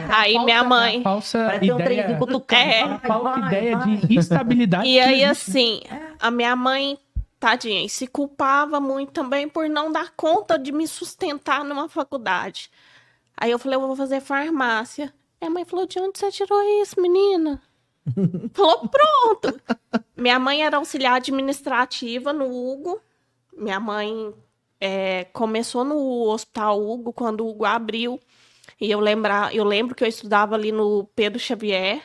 Aí minha mãe... Falsa Parece um trenzinho cutucando. falsa ideia de estabilidade. E aí, assim, a minha mãe, tadinha, se culpava muito também por não dar conta de me sustentar numa faculdade. Aí eu falei, eu vou fazer farmácia. Minha mãe falou, de onde você tirou isso, menina? Falou, pronto. Minha mãe era auxiliar administrativa no Hugo. Minha mãe começou no Hospital Hugo, quando o Hugo abriu. E eu lembro que eu estudava ali no Pedro Xavier.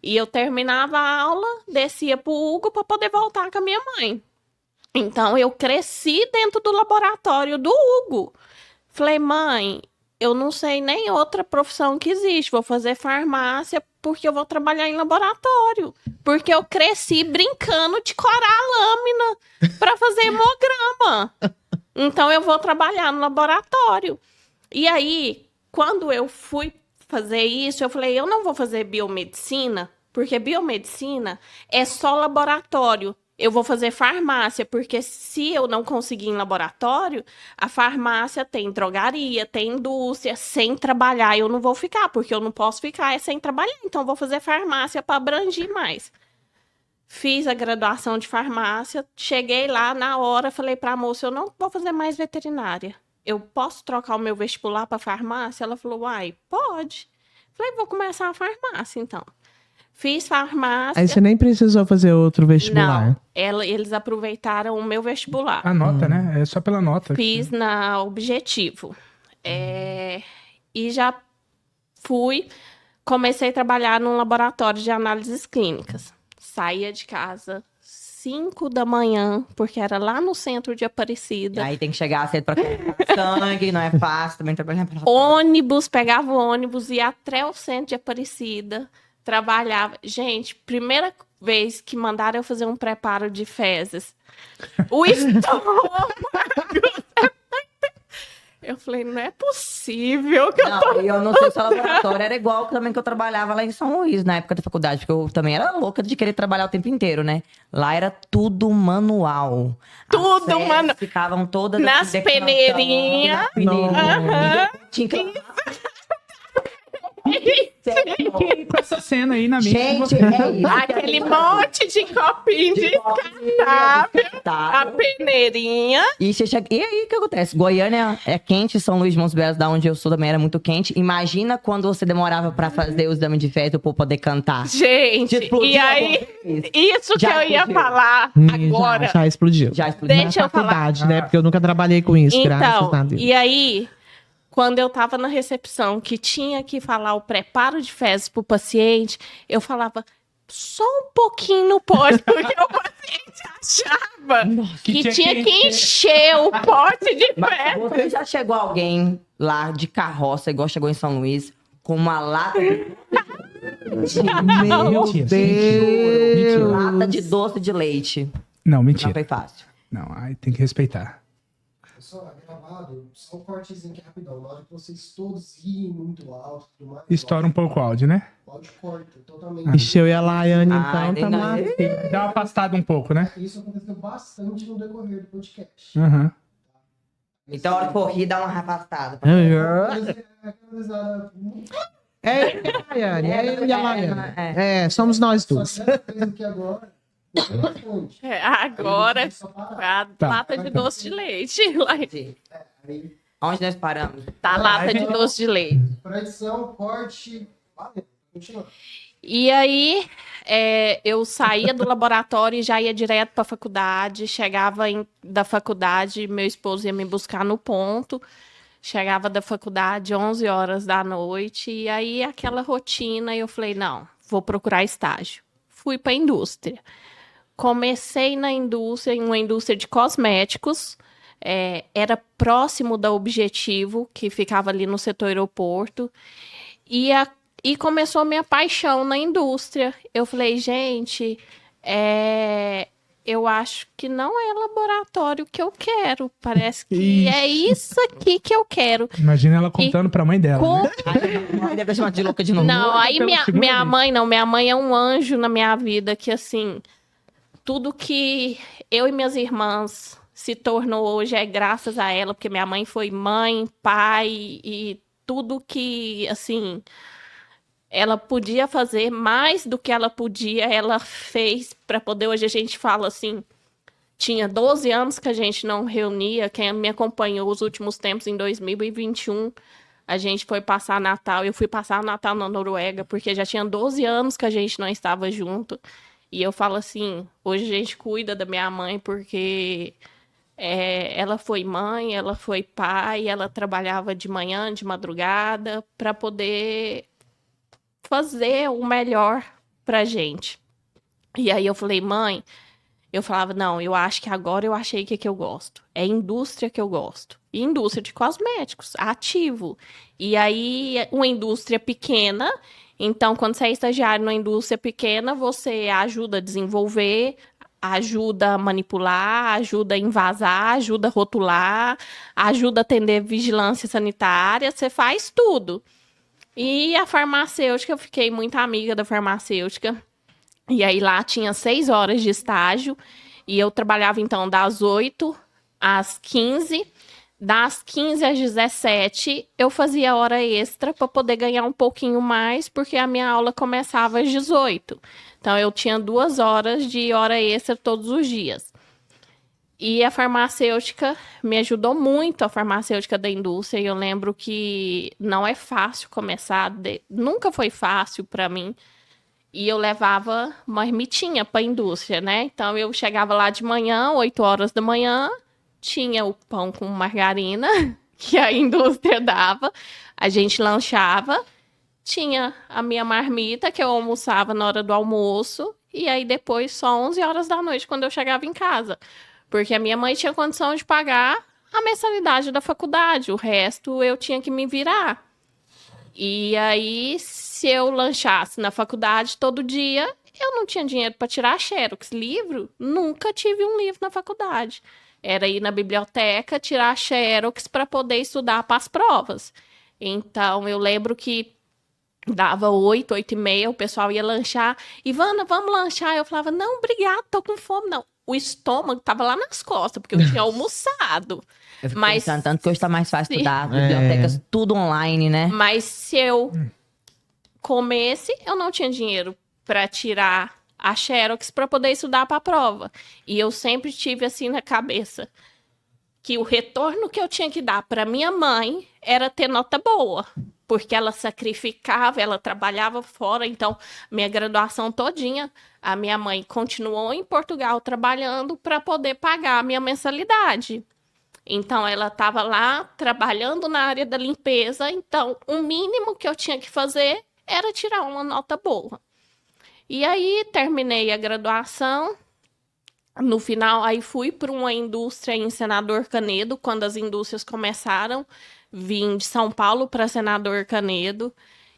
E eu terminava a aula, descia pro Hugo para poder voltar com a minha mãe. Então, eu cresci dentro do laboratório do Hugo. Falei, mãe, eu não sei nem outra profissão que existe. Vou fazer farmácia porque eu vou trabalhar em laboratório. Porque eu cresci brincando de corar a lâmina para fazer hemograma. Então, eu vou trabalhar no laboratório. E aí, quando eu fui fazer isso, eu falei, eu não vou fazer biomedicina, porque biomedicina é só laboratório. Eu vou fazer farmácia, porque se eu não conseguir em laboratório, a farmácia tem drogaria, tem indústria, sem trabalhar. Eu não vou ficar, porque eu não posso ficar sem trabalhar. Então, eu vou fazer farmácia para abranger mais. Fiz a graduação de farmácia, cheguei lá na hora, falei para a moça, eu não vou fazer mais veterinária. Eu posso trocar o meu vestibular para farmácia? Ela falou, uai, pode. Falei, vou começar a farmácia, então. Fiz farmácia. Aí você nem precisou fazer outro vestibular. Não, eles aproveitaram o meu vestibular. A nota, né? É só pela nota. Fiz na Objetivo. E já comecei a trabalhar num laboratório de análises clínicas. Saía de casa 5 da manhã, porque era lá no centro de Aparecida. Aí tem que chegar cedo pra colocar sangue, não é fácil também trabalhar pra... Pegava o ônibus, ia até o centro de Aparecida, trabalhava. Gente, primeira vez que mandaram eu fazer um preparo de fezes. O estômago! Eu falei, não é possível que eu não sei se o laboratório era igual também que eu trabalhava lá em São Luís, na época da faculdade, porque eu também era louca de querer trabalhar o tempo inteiro, né? Lá era tudo manual. Tudo manual. Ficavam todas... Nas peneirinhas. Tinha que... Fiquei com essa cena aí na mente. Gente, é isso. Aquele monte de copinho descartável, a peneirinha. E aí, o que acontece? Goiânia é quente, São Luís de Montes Belos, da onde eu sou, também era muito quente. Imagina quando você demorava pra fazer os exames de fezes pra poder cantar. Gente, e aí, isso que eu ia falar agora. Já explodiu. Já explodiu. Deixa eu falar. Né? Porque eu nunca trabalhei com isso, graças a Deus. E aí... Quando eu estava na recepção, que tinha que falar o preparo de fezes para o paciente, eu falava só um pouquinho no pote, porque o paciente achava que tinha que encher o pote de fezes. Você já chegou alguém lá de carroça, igual chegou em São Luís, com uma lata de... Meu Deus! Lata de doce de leite. Não, mentira. Não foi fácil. Não, aí tem que respeitar. Pessoal, gravado, só um cortezinho aqui rapidão. Na hora que vocês todos riem muito alto, tudo mais, Estoura um pouco o áudio, né? o áudio corta totalmente. Ixi, eu e a Laiane, Ah, então, tá lá. Dá uma afastada um pouco, né? Isso aconteceu bastante no decorrer do podcast. Uhum. Então, a hora que for rir, dá uma afastada. É, Laiane, é eu e a Laiane. Somos nós Só duas. que dessa vez aqui agora, bastante. Agora, a Tá. lata de doce de leite. Aí, Onde nós paramos? Tá a lata de doce de leite. pra edição, corte, valeu. Continua. E aí, eu saía do laboratório e já ia direto para a faculdade. Chegava da faculdade, meu esposo ia me buscar no ponto. Chegava da faculdade 11 horas da noite. E aí, aquela rotina, eu falei, não, vou procurar estágio. Fui para a indústria. Comecei na indústria, em uma indústria de cosméticos. Era próximo da Objetivo, que ficava ali no setor aeroporto. E E começou a minha paixão na indústria. Eu falei, gente, eu acho que não é laboratório que eu quero. Parece que é isso aqui que eu quero. Imagina ela contando pra mãe dela, né? Ai, deve ter chamado de louca de novo. Não, aí minha vez. mãe não. Minha mãe é um anjo na minha vida, que assim, tudo que eu e minhas irmãs se tornou hoje é graças a ela, porque minha mãe foi mãe, pai e tudo que, assim, ela podia fazer, mais do que ela podia, ela fez para poder. Hoje a gente fala assim, tinha 12 anos que a gente não reunia. Quem me acompanhou os últimos tempos, em 2021, a gente foi passar Natal. Eu fui passar Natal na Noruega, porque já tinha 12 anos que a gente não estava junto. E eu falo assim, hoje a gente cuida da minha mãe, porque ela foi mãe, ela foi pai, ela trabalhava de manhã, de madrugada, para poder fazer o melhor pra gente. E aí eu falei, mãe, eu falava, não, eu acho que agora eu achei que eu gosto. É indústria que eu gosto. E indústria de cosméticos, ativo. E aí, uma indústria pequena. Então, quando você é estagiário numa indústria pequena, você ajuda a desenvolver, ajuda a manipular, ajuda a envasar, ajuda a rotular, ajuda a atender vigilância sanitária, você faz tudo. E a farmacêutica, eu fiquei muito amiga da farmacêutica. E aí lá tinha 6 horas de estágio. E eu trabalhava então das 8 às 15. Das 15 às 17, eu fazia hora extra para poder ganhar um pouquinho mais, porque a minha aula começava às 18. Então eu tinha 2 horas de hora extra todos os dias. E a farmacêutica me ajudou muito, a farmacêutica da indústria. E eu lembro que não é fácil começar, nunca foi fácil para mim. E eu levava marmitinha para a indústria, né? Então eu chegava lá de manhã, 8 horas da manhã, tinha o pão com margarina que a indústria dava, a gente lanchava, tinha a minha marmita que eu almoçava na hora do almoço, e aí depois só 11 horas da noite quando eu chegava em casa. Porque a minha mãe tinha condição de pagar a mensalidade da faculdade, o resto eu tinha que me virar. E aí, se eu lanchasse na faculdade todo dia, eu não tinha dinheiro para tirar xerox. Livro? Nunca tive um livro na faculdade. Era ir na biblioteca, tirar xerox para poder estudar para as provas. Então, eu lembro que dava 8, 8h30, o pessoal ia lanchar. Ivana, vamos lanchar? Eu falava, não, obrigado, tô com fome, não. O estômago tava lá nas costas, porque eu tinha almoçado. Eu fico Mas pensando, tanto que hoje tá mais fácil estudar, bibliotecas, tudo online, né? Mas se eu comesse, eu não tinha dinheiro para tirar a xerox para poder estudar para a prova. E eu sempre tive assim na cabeça que o retorno que eu tinha que dar para minha mãe era ter nota boa, porque ela sacrificava, ela trabalhava fora. Então, minha graduação todinha, a minha mãe continuou em Portugal trabalhando para poder pagar a minha mensalidade. Então, ela estava lá trabalhando na área da limpeza. Então, o mínimo que eu tinha que fazer era tirar uma nota boa. E aí, terminei a graduação. No final, aí fui para uma indústria em Senador Canedo, quando as indústrias começaram. Vim de São Paulo para Senador Canedo.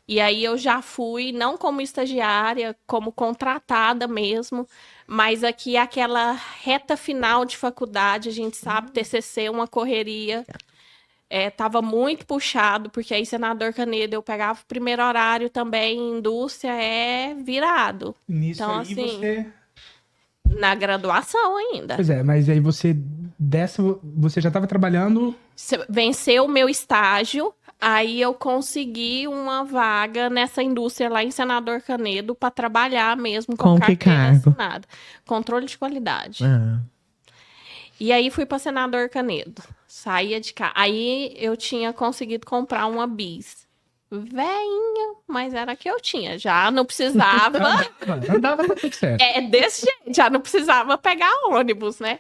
E aí eu já fui, não como estagiária, como contratada mesmo. Mas aqui, aquela reta final de faculdade, a gente sabe, TCC, uma correria. Tava muito puxado, porque aí Senador Canedo eu pegava o primeiro horário também, indústria virado. Nisso então, aí assim, você... na graduação ainda. Pois é, mas aí você já estava trabalhando... Venceu o meu estágio, aí eu consegui uma vaga nessa indústria lá em Senador Canedo para trabalhar mesmo com que carteira cargo? assinada. Controle de qualidade. E aí fui para Senador Canedo. Saía de cá. Aí eu tinha conseguido comprar uma bis. Veinha, mas era a que eu tinha. Já não precisava. Andava, tá tudo certo. Desse jeito. Já não precisava pegar ônibus, né?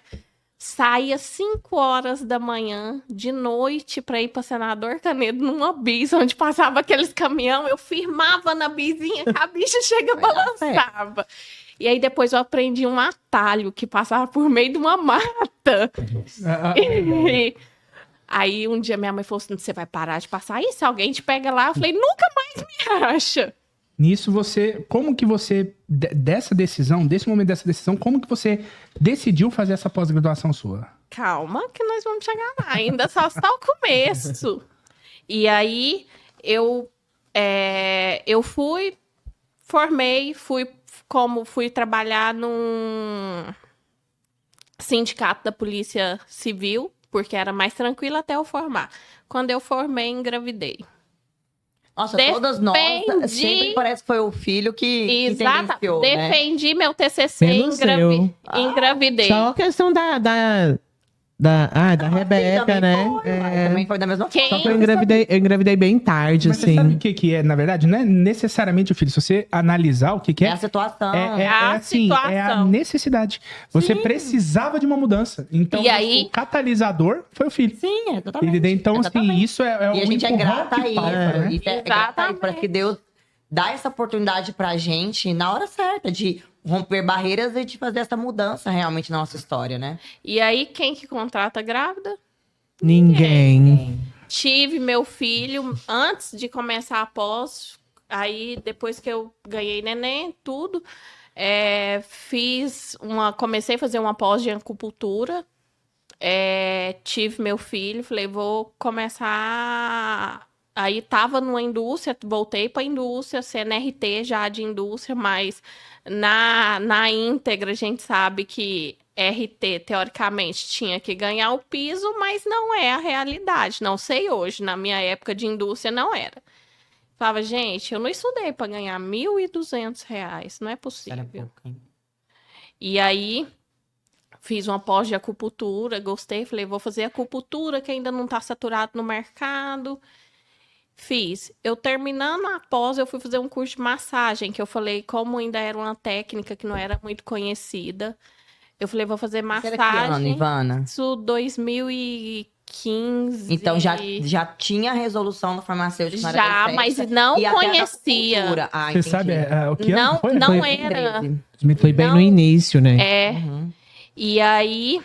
Saía 5 horas da manhã, de noite, para ir para Senador Canedo, numa bis, onde passava aqueles caminhão. Eu firmava na bisinha, que a bicha chega balançava. E aí depois eu aprendi um atalho que passava por meio de uma mata. Aí um dia minha mãe falou assim, você vai parar de passar isso? Alguém te pega lá? Eu falei, nunca mais me acha? Nisso como que você, desse momento dessa decisão, como que você decidiu fazer essa pós-graduação sua? Calma que nós vamos chegar lá, ainda só está o começo. E aí, eu formei, fui trabalhar num sindicato da Polícia Civil, porque era mais tranquilo até eu formar. Quando eu formei, engravidei. Nossa, todas nós, sempre parece que foi o filho que tendenciou, né? Defendi meu TCC e engravidei. Só questão da Rebeca, né? Também foi da mesma forma. Só que eu engravidei bem tarde, Mas assim. você sabe o que é, na verdade? Não é necessariamente o filho. Se você analisar o que é... É a situação. É a necessidade. Você precisava de uma mudança. Então, o catalisador foi o filho. Sim, exatamente. Então, assim, isso é o E a gente é grata a isso. né? Isso é grata a isso, para que Deus dá essa oportunidade pra gente na hora certa de romper barreiras e de fazer essa mudança realmente na nossa história, né? E aí, quem que contrata grávida? Ninguém. Tive meu filho antes de começar a pós. Aí, depois que eu ganhei neném, tudo, comecei a fazer uma pós de acupuntura. Tive meu filho, falei, vou começar. Aí tava numa indústria, voltei para a indústria, CNRT já de indústria, mas na íntegra a gente sabe que RT, teoricamente, tinha que ganhar o piso, mas não é a realidade. Não sei hoje, na minha época de indústria não era. Falava, gente, eu não estudei para ganhar R$ 1.200, não é possível. Era pouco, hein? E aí, fiz uma pós de acupuntura, gostei, falei, vou fazer acupuntura, que ainda não está saturado no mercado. Fiz. Eu terminando a pós, eu fui fazer um curso de massagem, que eu falei, como ainda era uma técnica que não era muito conhecida, eu falei, vou fazer massagem. Era que ano, Ivana? Isso 2015. Então já tinha a resolução do farmacêutico na área Já, da estética, mas não e até da conhecia. acupuntura. Você Entendi. sabe o que Não, foi? não Foi- era. 13. Foi bem Não. no início, né? Uhum. E aí,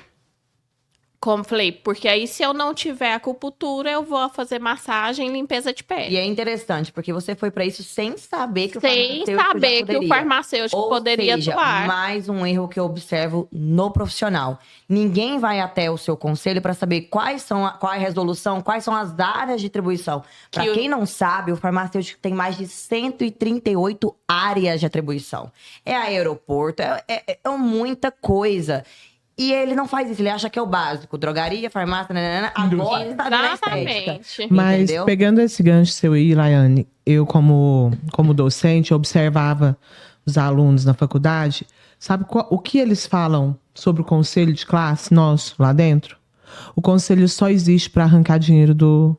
como falei, porque aí se eu não tiver acupuntura, eu vou fazer massagem e limpeza de pele. E é interessante, porque você foi pra isso sem saber que o Sem farmacêutico já saber que o poderia. farmacêutico Ou poderia seja, atuar. mais um erro que eu observo no profissional. Ninguém vai até o seu conselho para saber qual é a resolução, quais são as áreas de atribuição. Para Que o- quem não sabe, o farmacêutico tem mais de 138 áreas de atribuição. É aeroporto, é muita coisa. E ele não faz isso, ele acha que é o básico. Drogaria, farmácia, nanana, agora tá na estética. Exatamente. Mas Entendeu? pegando esse gancho seu aí, Laiane, eu como docente observava os alunos na faculdade. Sabe o que eles falam sobre o conselho de classe nosso lá dentro? O conselho só existe para arrancar dinheiro do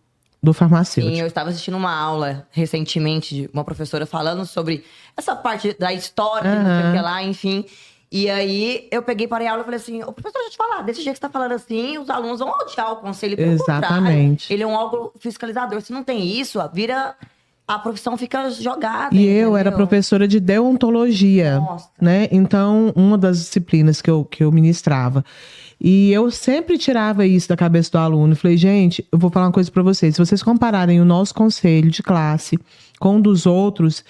farmacêutico. Sim, eu estava assistindo uma aula recentemente de uma professora falando sobre essa parte da história, de não sei o que lá, enfim. E aí, eu peguei, parei a aula e falei assim, ô professor, deixa eu te falar, desse jeito que você tá falando assim, os alunos vão odiar o conselho. Pelo Exatamente. contrário, ele é um órgão fiscalizador. Se não tem isso, a profissão fica jogada. E eu era entendeu? professora de deontologia, Nossa. né? Então, uma das disciplinas que eu ministrava. E eu sempre tirava isso da cabeça do aluno. Falei, gente, eu vou falar uma coisa para vocês. Se vocês compararem o nosso conselho de classe com um dos outros,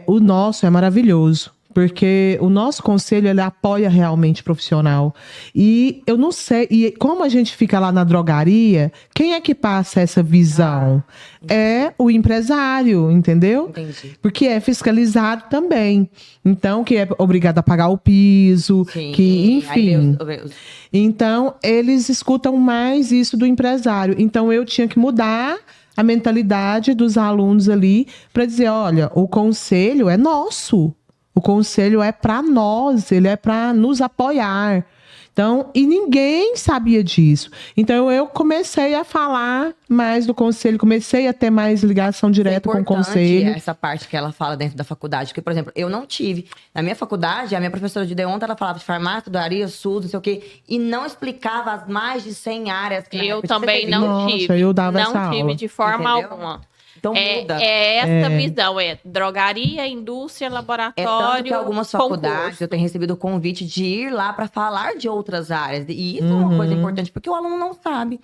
o nosso é maravilhoso. Porque o nosso conselho, ele apoia realmente o profissional. E eu não sei, e como a gente fica lá na drogaria, quem é que passa essa visão? É o empresário, entendeu? Entendi. Porque é fiscalizado também. Então, que é obrigado a pagar o piso, Sim. que, Aí enfim. veio os- Então, eles escutam mais isso do empresário. Então, eu tinha que mudar a mentalidade dos alunos ali para dizer, olha, o conselho é nosso. O conselho é para nós, ele é para nos apoiar. Então, e ninguém sabia disso. Então, eu comecei a falar mais do conselho, comecei a ter mais ligação direta com o importante conselho. essa parte que ela fala dentro da faculdade. Porque, por exemplo, eu não tive. Na minha faculdade, a minha professora de deonta, ela falava de farmácia, doaria, SUS, não sei o quê. E não explicava as mais de 100 áreas. Que na Eu época também você não Nossa, tive. eu dava não essa tive aula. de forma Entendeu? alguma. Então muda. É essa visão, drogaria, indústria, É tanto laboratório, que algumas concurso. faculdades eu tenho recebido o convite de ir lá para falar de outras áreas. E isso é uma coisa importante, porque o aluno não sabe.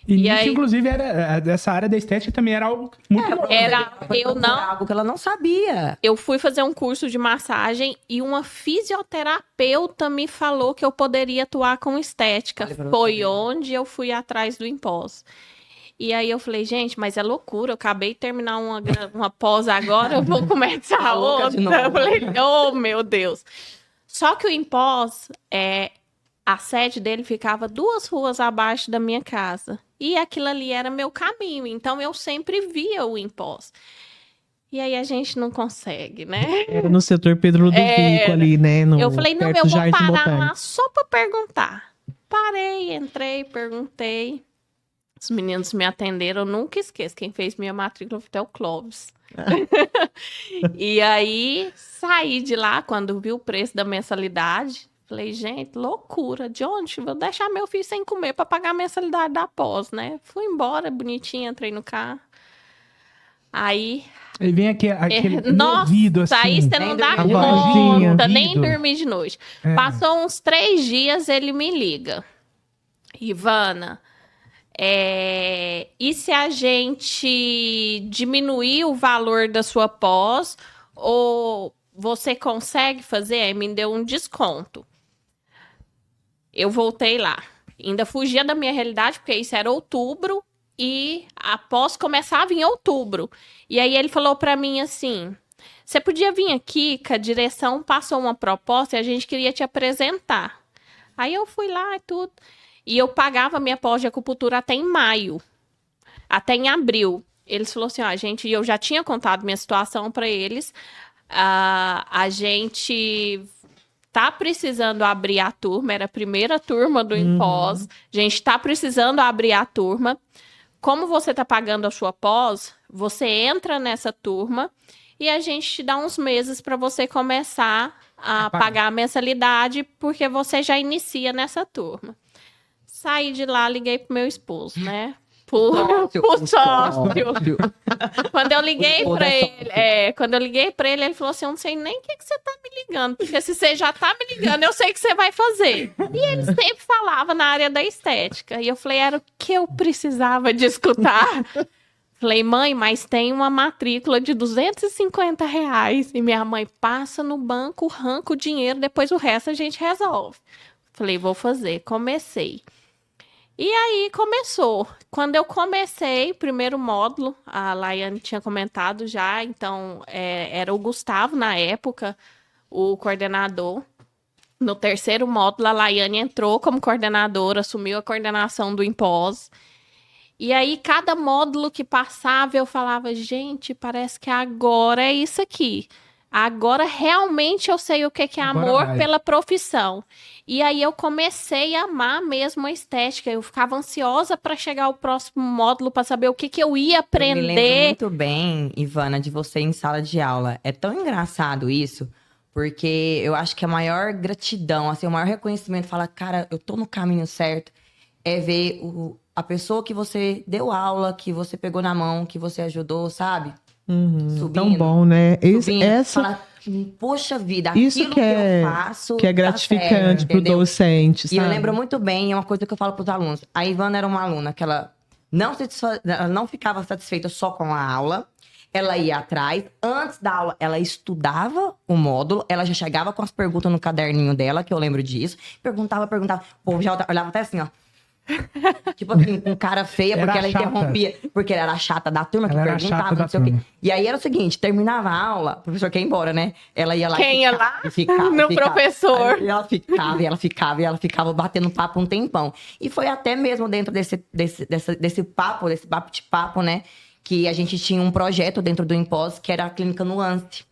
E E isso, aí- inclusive, dessa área da estética também era algo muito novo. Eu não. Algo que ela não sabia. Eu fui fazer um curso de massagem e uma fisioterapeuta me falou que eu poderia atuar com estética. Olha pra você Foi ver. onde eu fui atrás do Impós. E aí eu falei, gente, mas é loucura. Eu acabei de terminar uma pós agora, eu vou começar Tá louca de outra. novo. Eu falei, oh, meu Deus. Só que o Impós, a sede dele ficava 2 ruas abaixo da minha casa. E aquilo ali era meu caminho. Então eu sempre via o Impós. E aí a gente não consegue, né? Era no setor Pedro Ludovico ali, né? Eu falei, não, perto eu do vou Jardim parar Botânico. lá só pra perguntar. Parei, entrei, perguntei. Os meninos me atenderam, eu nunca esqueço. Quem fez minha matrícula foi até o Clóvis. E aí, saí de lá, quando vi o preço da mensalidade. Falei, gente, loucura. De onde? Vou deixar meu filho sem comer pra pagar a mensalidade da pós, né? Fui embora, bonitinha, entrei no carro. Aí, Aí vem aquele nossa, ouvido, assim. aí você não Nem dá dormir de noite. conta, Ouvido. nem dormir de noite. É. Passou uns 3 dias, ele me liga. Ivana, e se a gente diminuir o valor da sua pós, ou você consegue fazer? Aí me deu um desconto. Eu voltei lá. Ainda fugia da minha realidade, porque isso era outubro, e a pós começava em outubro. E aí ele falou pra mim assim, você podia vir aqui, que a direção passou uma proposta e a gente queria te apresentar. Aí eu fui lá e tudo. E eu pagava minha pós de acupuntura até em maio. Até em abril. Eles falaram assim, ó, gente, eu já tinha contado minha situação pra eles. A gente tá precisando abrir a turma, era a primeira turma do Impós. A gente tá precisando abrir a turma. Como você tá pagando a sua pós, você entra nessa turma e a gente te dá uns meses para você começar a pagar a mensalidade, porque você já inicia nessa turma. Saí de lá, liguei pro meu esposo, né? Pro sócio. Quando eu liguei pra ele, ele falou assim, eu não sei nem o que você tá me ligando, porque se você já tá me ligando, eu sei o que você vai fazer. E ele sempre falava na área da estética. E eu falei, era o que eu precisava de escutar. Falei, mãe, mas tem uma matrícula de R$250. E minha mãe passa no banco, arranca o dinheiro, depois o resto a gente resolve. Falei, vou fazer. Comecei. E aí começou. Quando eu comecei, primeiro módulo, a Laiane tinha comentado já, então era o Gustavo na época, o coordenador. No terceiro módulo, a Laiane entrou como coordenadora, assumiu a coordenação do Impós. E aí, cada módulo que passava, eu falava, gente, parece que agora é isso aqui. Agora realmente eu sei o que é Agora amor vai. pela profissão. E aí eu comecei a amar mesmo a estética. Eu ficava ansiosa para chegar ao próximo módulo para saber o que eu ia Eu me lembro aprender. muito bem, Ivana, de você em sala de aula. É tão engraçado isso, porque eu acho que a maior gratidão, assim, o maior reconhecimento, falar, cara, eu tô no caminho certo, é ver a pessoa que você deu aula, que você pegou na mão, que você ajudou, sabe? Tão bom, né? Subindo, falar, poxa vida, Isso aquilo que é, eu faço que é dá gratificante certo, pro entendeu? docente, E eu sabe? lembro muito bem, é uma coisa que eu falo pros alunos. A Ivana era uma aluna que ela não ficava satisfeita só com a aula. Ela ia atrás. Antes da aula, ela estudava o módulo. Ela já chegava com as perguntas no caderninho dela, que eu lembro disso. Perguntava. O povo já olhava até assim, ó. Tipo assim, com cara feia, Era porque ela chata. interrompia. Porque ela era chata da turma, que Ela era perguntava, chata da não sei o quê. turma. E aí era o seguinte, terminava a aula, o professor quer ir embora, né? Ela ia lá Quem ia lá? e ficava. No professor. Aí ela ficava batendo papo um tempão. E foi até mesmo dentro desse papo, desse bate-papo, né? Que a gente tinha um projeto dentro do Impós, que era a Clínica Nuance.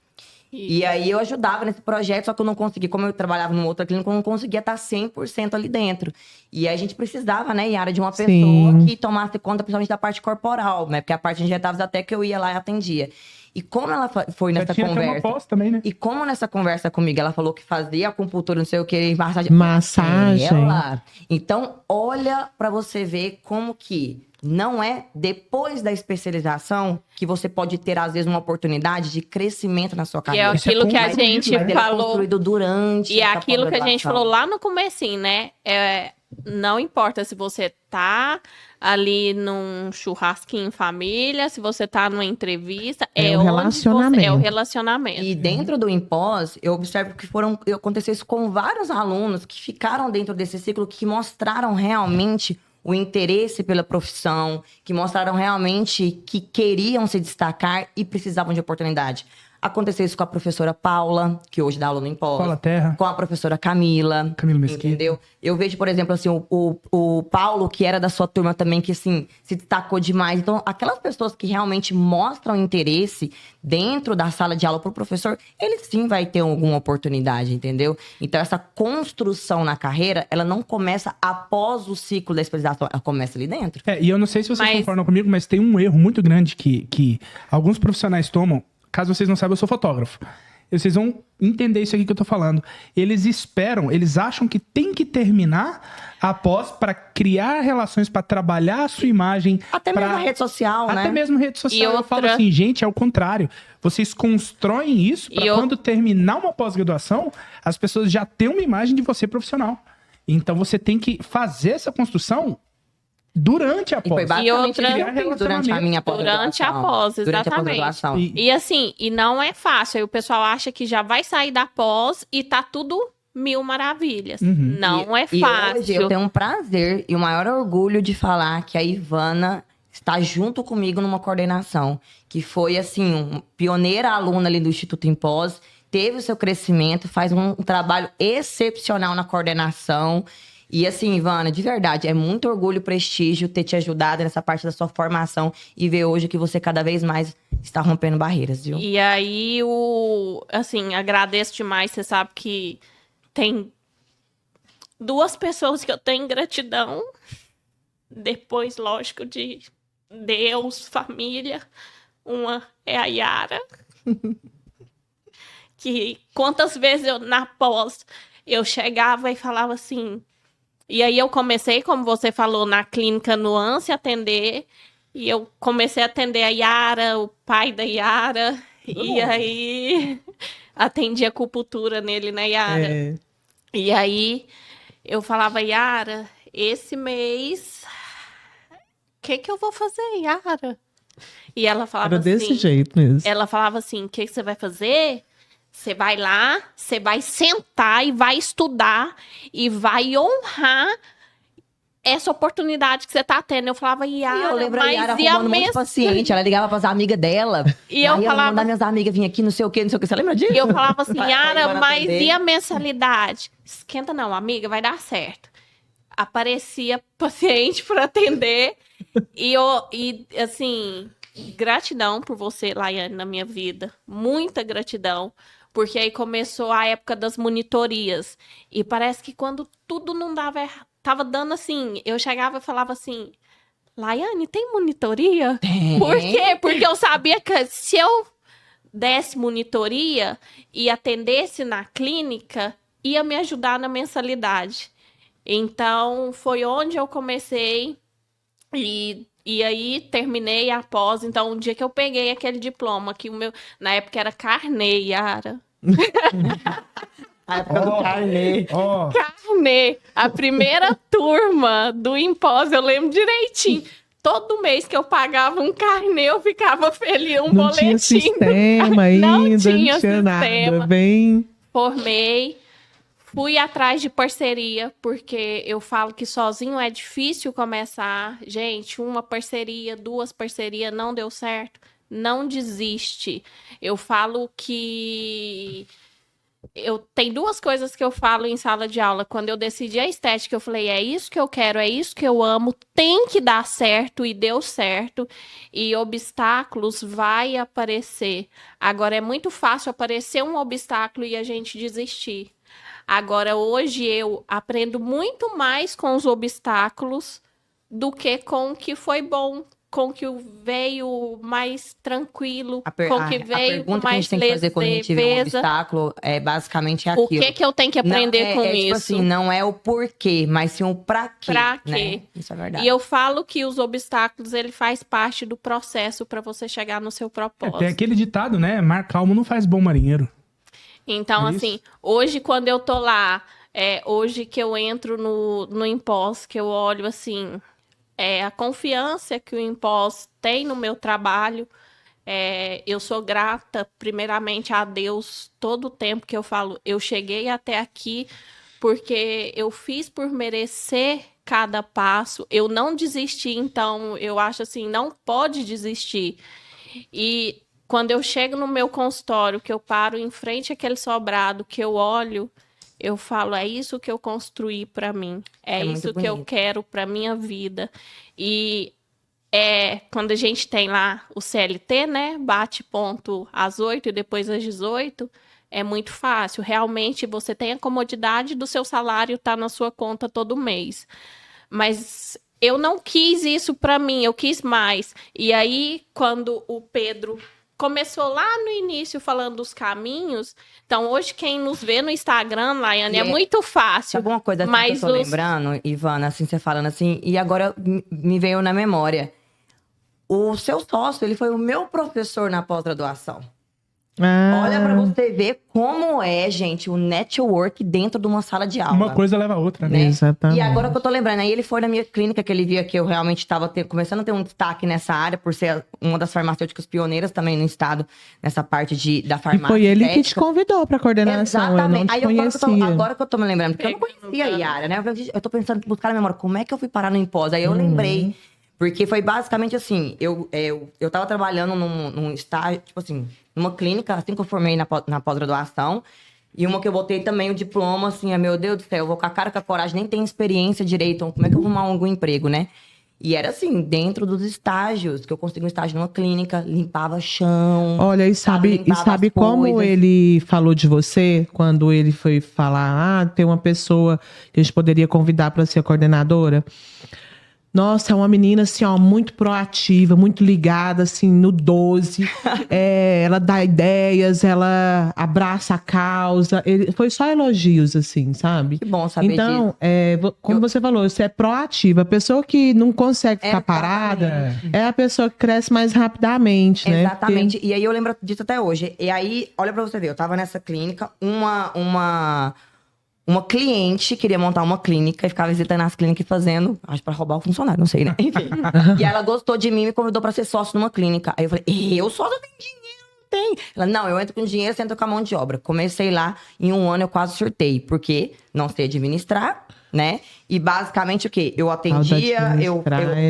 E aí eu ajudava nesse projeto, só que eu não conseguia, como eu trabalhava numa outra clínica, eu não conseguia estar 100% ali dentro. E aí a gente precisava, né, Yara, de uma pessoa Sim. que tomasse conta, principalmente da parte corporal, né? Porque a parte de injetáveis até que eu ia lá e atendia. E como ela foi Já nessa tinha até uma conversa... pós também, né? E como nessa conversa comigo ela falou que fazia acupuntura, não sei o que, massagem. Massagem. Ela. Então, olha pra você ver como que não é depois da especialização que você pode ter, às vezes, uma oportunidade de crescimento na sua Que é carreira. aquilo que a construído, gente Mas ele é falou. construído durante E é essa aquilo que a gente pós-graduação. falou lá no comecinho, né? Não importa se você tá ali num churrasquinho em família, se você tá numa entrevista, É o onde relacionamento. é o relacionamento. E dentro do Impós, eu observo que aconteceu isso com vários alunos que ficaram dentro desse ciclo, que mostraram realmente o interesse pela profissão, que mostraram realmente que queriam se destacar e precisavam de oportunidade. Aconteceu isso com a professora Paula, que hoje dá aula no Impós. Paula Terra. Com a professora Camila. Camila Mesquita. Entendeu? Eu vejo, por exemplo, assim, o Paulo, que era da sua turma também, que, assim, se destacou demais. Então, aquelas pessoas que realmente mostram interesse dentro da sala de aula pro professor, ele sim vai ter alguma oportunidade, entendeu? Então, essa construção na carreira, ela não começa após o ciclo da especialização, ela começa ali dentro. E eu não sei se vocês concordam comigo, mas tem um erro muito grande que alguns profissionais tomam. Caso vocês não saibam, eu sou fotógrafo. Vocês vão entender isso aqui que eu tô falando. Eles esperam, eles acham que tem que terminar após para criar relações, para trabalhar a sua imagem. Até mesmo a rede social, né? Até mesmo rede social. E Eu falo assim, gente, é o contrário. Vocês constroem isso para quando terminar uma pós-graduação, as pessoas já têm uma imagem de você profissional. Então você tem que fazer essa construção durante a pós. E foi basicamente outra- o que eu fiz durante a minha pós-graduação. Durante a pós, Durante a exatamente. pós-graduação. E assim, e não é fácil. Aí o pessoal acha que já vai sair da pós e tá tudo mil maravilhas. Não é E fácil. hoje eu tenho um prazer e o maior orgulho de falar que a Ivana está junto comigo numa coordenação. Que foi, assim, pioneira aluna ali do Instituto Impós, teve o seu crescimento, faz um trabalho excepcional na coordenação. E assim, Ivana, de verdade, é muito orgulho e prestígio ter te ajudado nessa parte da sua formação e ver hoje que você cada vez mais está rompendo barreiras, viu? E aí, assim, agradeço demais. Você sabe que tem 2 pessoas que eu tenho gratidão. Depois, lógico, de Deus, família. Uma é a Yara. Que quantas vezes eu, na pós, eu chegava e falava assim... E aí eu comecei, como você falou, na clínica Nuance atender. E eu comecei a atender a Yara, o pai da Yara. E aí atendi acupuntura nele, né, Yara? É. E aí eu falava, Yara, esse mês, o que eu vou fazer, Yara? E ela falava Era desse assim, jeito mesmo. ela falava assim, o que você vai fazer? Você vai lá, você vai sentar e vai estudar e vai honrar essa oportunidade que você tá tendo. Eu falava, Yara, Eu lembro a mas Yara e a arrumando um monte de paciente. Ela ligava pras amigas dela. E eu aí falava- ela mandava minhas amigas vir aqui, não sei o quê, não sei o quê. Você lembra disso? E eu falava assim, Vai Yara, mas atender. e a mensalidade? Esquenta não, amiga, vai dar certo. Aparecia paciente para atender. E assim, gratidão por você, Laiane, na minha vida. Muita gratidão. Porque aí começou a época das monitorias. E parece que quando tudo não dava errado, tava dando assim, eu chegava e falava assim, Laiane, tem monitoria? Por quê? Porque eu sabia que se eu desse monitoria e atendesse na clínica, ia me ajudar na mensalidade. Então, foi onde eu comecei e aí terminei a pós. Então, o dia que eu peguei aquele diploma, que o meu, na época era carnê, Yara. A época do carnê. Ó, Carnê, a primeira turma do Impós, eu lembro direitinho. Todo mês que eu pagava um carnê, eu ficava feliz, um Não boletim. tinha sistema ainda, Não não tinha tinha nada. sistema. Bem... Formei, fui atrás de parceria, porque eu falo que sozinho é difícil começar. Gente, uma parceria, 2 parcerias, não deu certo. Não desiste. Eu falo que... Tem 2 coisas que eu falo em sala de aula. Quando eu decidi a estética, eu falei, é isso que eu quero, é isso que eu amo, tem que dar certo, e deu certo. E obstáculos vai aparecer. Agora, é muito fácil aparecer um obstáculo e a gente desistir. Agora, hoje, eu aprendo muito mais com os obstáculos do que com o que foi bom, com o que veio mais tranquilo, com o que veio com pergunta que a mais gente tem que fazer quando a gente vê um leveza. obstáculo é basicamente O aquilo. que eu tenho que aprender com tipo isso? assim, não é o porquê, mas sim o pra quê. Pra quê? Né? Isso é verdade. E eu falo que os obstáculos, ele faz parte do processo para você chegar no seu propósito. tem aquele ditado, né? Mar calmo não faz bom marinheiro. Então, É isso? assim, hoje quando eu tô lá Hoje que eu entro no Impós, que eu olho assim, a confiança que o Impós tem no meu trabalho. Eu sou grata, primeiramente, a Deus todo o tempo que eu falo. Eu cheguei até aqui porque eu fiz por merecer cada passo. Eu não desisti, então eu acho assim, não pode desistir. E quando eu chego no meu consultório, que eu paro em frente àquele sobrado, que eu olho, eu falo, é isso que eu construí para mim. É isso que eu quero para minha vida. E quando a gente tem lá o CLT, né? Bate ponto às 8 e depois às 18, é muito fácil. Realmente você tem a comodidade do seu salário estar na sua conta todo mês. Mas eu não quis isso para mim, eu quis mais. E aí, quando o Pedro começou lá no início falando dos caminhos, então hoje quem nos vê no Instagram, Laiane, é muito fácil. Alguma coisa assim que eu tô lembrando, Ivana, assim, você falando assim, e agora me veio na memória. O seu sócio, ele foi o meu professor na pós-graduação. Olha pra você ver como é, gente, o network dentro de uma sala de aula. Uma coisa leva a outra, né? Exatamente. E agora que eu tô lembrando, aí ele foi na minha clínica, que ele via que eu realmente estava começando a ter um destaque nessa área, por ser uma das farmacêuticas pioneiras também no estado, nessa parte da farmácia. E foi ele que te convidou pra coordenação. Exatamente. Eu não te conhecia. Agora que eu tô me lembrando, porque eu não conhecia a Yara, né? Eu tô pensando em buscar na memória, como é que eu fui parar no Impós? Aí eu lembrei. Porque foi basicamente assim, eu tava trabalhando num estágio, tipo assim, numa clínica, assim que eu formei na pós-graduação, e uma que eu botei também o diploma, assim, meu Deus do céu, eu vou com a cara, com a coragem, nem tenho experiência direito, então como é que eu vou arrumar algum emprego, né? E era assim, dentro dos estágios, que eu consegui um estágio numa clínica, limpava chão. Olha, e sabe como ele falou de você, quando ele foi falar, tem uma pessoa que a gente poderia convidar para ser coordenadora? Nossa, é uma menina, assim, ó, muito proativa, muito ligada, assim, no 12. Ela dá ideias, ela abraça a causa. Foi só elogios, assim, sabe? Que bom saber disso. Então, como você falou, você é proativa. A pessoa que não consegue ficar parada é a pessoa que cresce mais rapidamente, né? Exatamente. Porque... E aí eu lembro disso até hoje. E aí, olha pra você ver, eu tava nessa clínica, uma cliente queria montar uma clínica e ficava visitando as clínicas e fazendo, acho pra roubar o funcionário, não sei, né? Enfim. E ela gostou de mim e me convidou pra ser sócio numa clínica. Aí eu falei, eu sócio tenho dinheiro, não tem. Ela, não, eu entro com dinheiro, você entra com a mão de obra. Comecei lá, em 1 ano eu quase surtei, porque não sei administrar, né? E basicamente o quê? Eu atendia, eu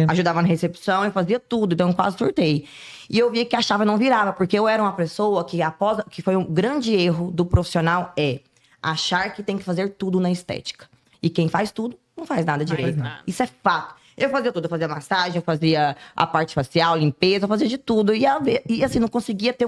ajudava na recepção, eu fazia tudo, então eu quase surtei. E eu via que a chave não virava, porque eu era uma pessoa que foi um grande erro do profissional achar que tem que fazer tudo na estética. E quem faz tudo, não faz nada direito. Isso é fato. Eu fazia tudo. Eu fazia massagem, eu fazia a parte facial, limpeza, eu fazia de tudo. E assim, não conseguia ter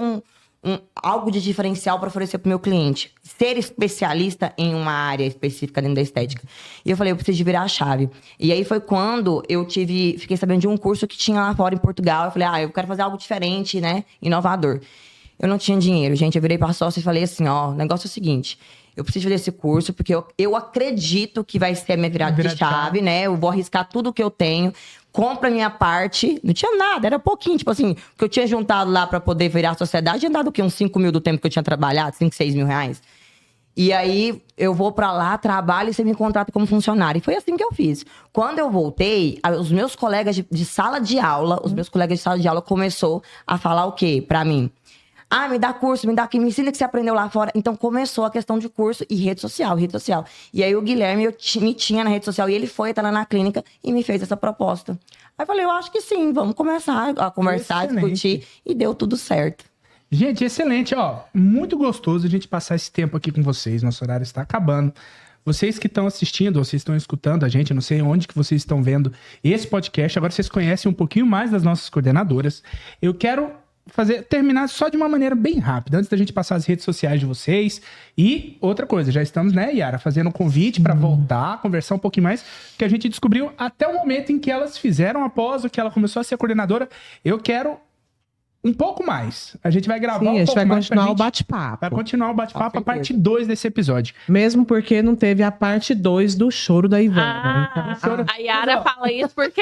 algo de diferencial para oferecer pro meu cliente. Ser especialista em uma área específica dentro da estética. E eu falei, eu preciso de virar a chave. E aí foi quando eu fiquei sabendo de um curso que tinha lá fora em Portugal. Eu falei, eu quero fazer algo diferente, né? Inovador. Eu não tinha dinheiro, gente. Eu virei pra sócia e falei assim, o negócio é o seguinte... Eu preciso fazer esse curso, porque eu acredito que vai ser a minha virada de chave, né? Eu vou arriscar tudo que eu tenho. Compra a minha parte. Não tinha nada, era pouquinho. Tipo assim, o que eu tinha juntado lá pra poder virar a sociedade, tinha dado o quê? Uns 5 mil do tempo que eu tinha trabalhado, 5, 6 mil reais. E aí, eu vou pra lá, trabalho e você me contrata como funcionário. E foi assim que eu fiz. Quando eu voltei, os meus colegas de sala de aula, começou a falar o quê pra mim? Me dá curso, me ensina que você aprendeu lá fora. Então, começou a questão de curso e rede social. E aí, o Guilherme me tinha na rede social e ele foi estar lá na clínica e me fez essa proposta. Aí, eu falei, eu acho que sim, vamos começar a conversar, discutir. E deu tudo certo. Gente, excelente, muito gostoso a gente passar esse tempo aqui com vocês. Nosso horário está acabando. Vocês que estão assistindo, ou vocês estão escutando a gente, eu não sei onde que vocês estão vendo esse podcast, agora vocês conhecem um pouquinho mais das nossas coordenadoras. Eu quero terminar só de uma maneira bem rápida, antes da gente passar as redes sociais de vocês. E outra coisa, já estamos, né, Yara, fazendo um convite para voltar, conversar um pouquinho mais, que a gente descobriu até o momento em que elas fizeram, após o que ela começou a ser coordenadora. Eu quero um pouco mais. A gente vai gravar um pouco mais. A gente vai continuar o bate-papo. Vai continuar o bate-papo, a parte 2 desse episódio. Mesmo porque não teve a parte 2 do choro da Ivana. Então, a Yara fala isso porque...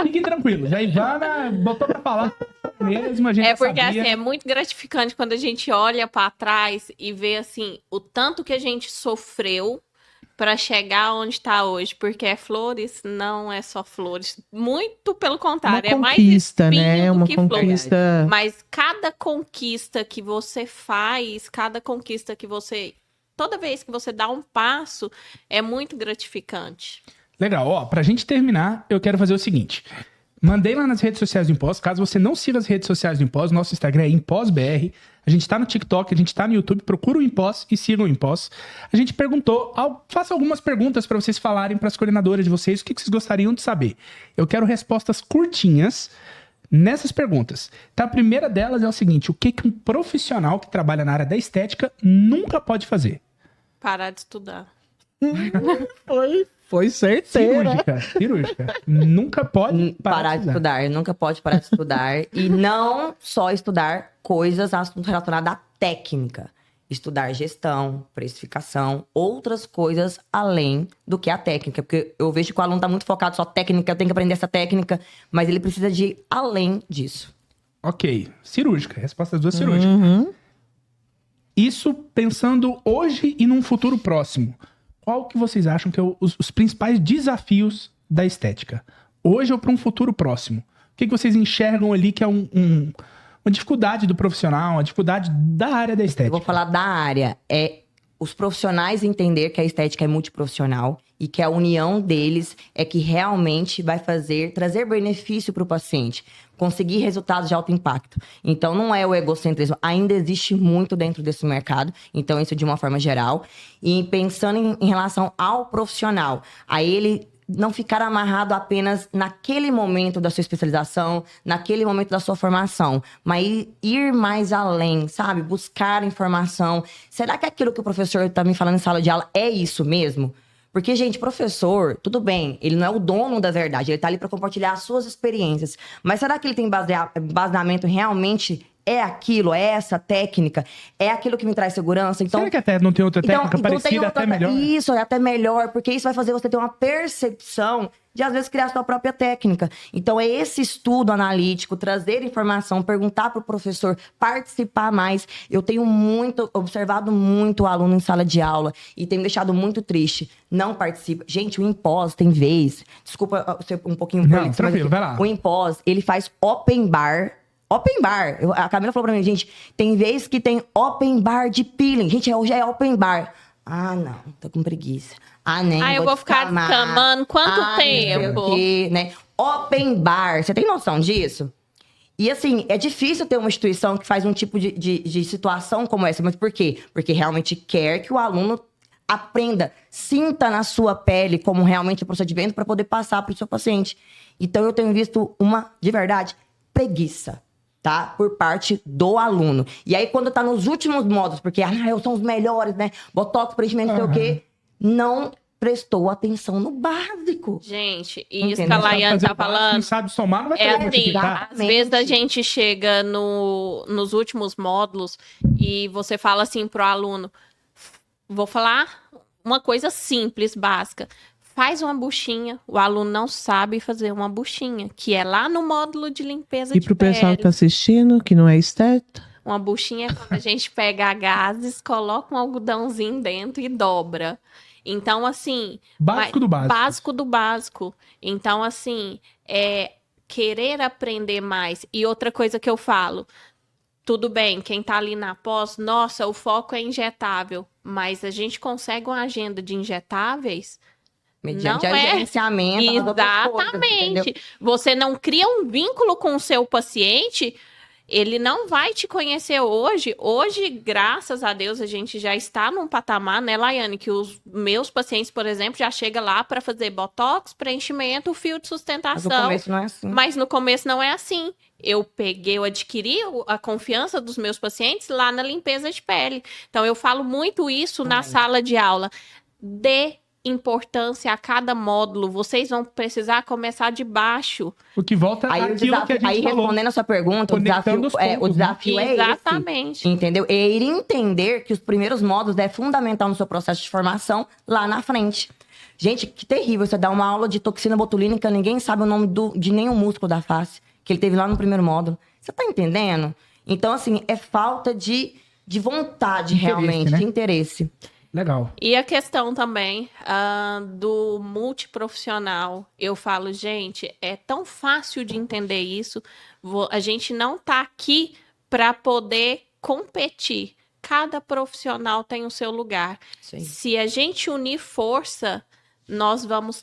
Fiquem tranquilos. A Ivana botou pra falar mesmo, a gente porque sabia. assim, é muito gratificante quando a gente olha pra trás e vê assim, o tanto que a gente sofreu para chegar onde está hoje? Porque flores não é só flores. Muito pelo contrário, Uma é mais conquista, espinho né? do Uma que flor. conquista. Mas cada conquista que você faz, cada conquista que você... Toda vez que você dá um passo, é muito gratificante. Legal, ó, pra gente terminar, eu quero fazer o seguinte. Mandei lá nas redes sociais do Impós, caso você não siga as redes sociais do Impós, nosso Instagram é ImpósBR, a gente tá no TikTok, a gente tá no YouTube, procura o Impós e sigam o Impós. A gente perguntou, faça algumas perguntas pra vocês falarem pras coordenadoras de vocês, o que vocês gostariam de saber. Eu quero respostas curtinhas nessas perguntas. Tá, a primeira delas é o seguinte, o que um profissional que trabalha na área da estética nunca pode fazer? Parar de estudar. Foi certeira. Cirúrgica. Nunca pode Parar de estudar. Nunca pode parar de estudar. E não só estudar coisas, assuntos relacionados à técnica. Estudar gestão, precificação, outras coisas além do que a técnica. Porque eu vejo que o aluno está muito focado só técnica, eu tenho que aprender essa técnica, mas ele precisa de ir além disso. Ok. Cirúrgica. Resposta das duas cirúrgica. Uhum. Isso pensando hoje e num futuro próximo. Qual que vocês acham que é os principais desafios da estética? Hoje ou para um futuro próximo? O que vocês enxergam ali que é uma dificuldade do profissional, uma dificuldade da área da Eu estética? vou falar da área. É os profissionais entender que a estética é multiprofissional e que a união deles é que realmente vai trazer benefício para o paciente, conseguir resultados de alto impacto. Então, não é o egocentrismo. Ainda existe muito dentro desse mercado. Então, isso de uma forma geral. E pensando em relação ao profissional, a ele não ficar amarrado apenas naquele momento da sua especialização, naquele momento da sua formação, mas ir mais além, sabe? Buscar informação. Será que aquilo que o professor está me falando em sala de aula é isso mesmo? Porque, gente, professor, tudo bem, ele não é o dono da verdade, ele tá ali para compartilhar as suas experiências. Mas será que ele tem baseamento realmente? É aquilo, é essa técnica, é aquilo que me traz segurança? Então, será que até não tem outra técnica parecida, até melhor? Isso, é até melhor, porque isso vai fazer você ter uma percepção de, às vezes, criar a sua própria técnica. Então, é esse estudo analítico, trazer informação, perguntar para o professor, participar mais. Eu tenho observado muito o aluno em sala de aula e tem me deixado muito triste. Não participa. Gente, o Impós tem vez... Desculpa ser um pouquinho... Não, tranquilo, vai lá. O Impós, ele faz open bar. Open bar. A Camila falou pra mim, gente, tem vez que tem open bar de peeling. Gente, hoje é open bar. Ah, não, tô com preguiça. Ah, nem eu vou ficar descamando quanto tempo? Não sei o quê, né? Open bar, você tem noção disso? E assim, é difícil ter uma instituição que faz um tipo de situação como essa. Mas por quê? Porque realmente quer que o aluno aprenda, sinta na sua pele como realmente é o procedimento para poder passar para o seu paciente. Então, eu tenho visto de verdade, preguiça. Tá? Por parte do aluno. E aí, quando tá nos últimos módulos, porque, são os melhores, né? Botox, preenchimento, não sei o quê. Não prestou atenção no básico. Gente, e isso que a Laiane tá falando... Quem sabe somar não vai É ter assim, às vezes a gente chega nos últimos módulos e você fala assim pro aluno, vou falar uma coisa simples, básica. Faz uma buchinha, o aluno não sabe fazer uma buchinha, que é lá no módulo de limpeza de pele. E pro pessoal que tá assistindo, que não é estético? Uma buchinha é quando a gente pega gases, coloca um algodãozinho dentro e dobra. Então, assim... Básico do básico. Básico do básico. Então, assim, querer aprender mais. E outra coisa que eu falo, tudo bem, quem tá ali na pós, nossa, o foco é injetável, mas a gente consegue uma agenda de injetáveis... Mediante não agenciamento. Exatamente. Você não cria um vínculo com o seu paciente, ele não vai te conhecer hoje. Hoje, graças a Deus, a gente já está num patamar, né, Laiane? Que os meus pacientes, por exemplo, já chegam lá para fazer botox, preenchimento, fio de sustentação. Mas no começo não é assim. Mas no começo não é assim. Eu adquiri a confiança dos meus pacientes lá na limpeza de pele. Então, eu falo muito isso na sala de aula. Importância a cada módulo, vocês vão precisar começar de baixo. O que volta aí àquilo que a gente falou. Respondendo a sua pergunta, o desafio é exatamente. Esse, entendeu? É ir entender que os primeiros módulos é fundamental no seu processo de formação lá na frente. Gente, que terrível você dar uma aula de toxina botulínica, ninguém sabe o nome de nenhum músculo da face, que ele teve lá no primeiro módulo. Você tá entendendo? Então, assim, é falta de vontade, interesse, realmente, né? de interesse. Legal. E a questão também do multiprofissional, eu falo, gente, é tão fácil de entender isso. A gente não tá aqui para poder competir. Cada profissional tem o seu lugar. Sim. Se a gente unir força, nós vamos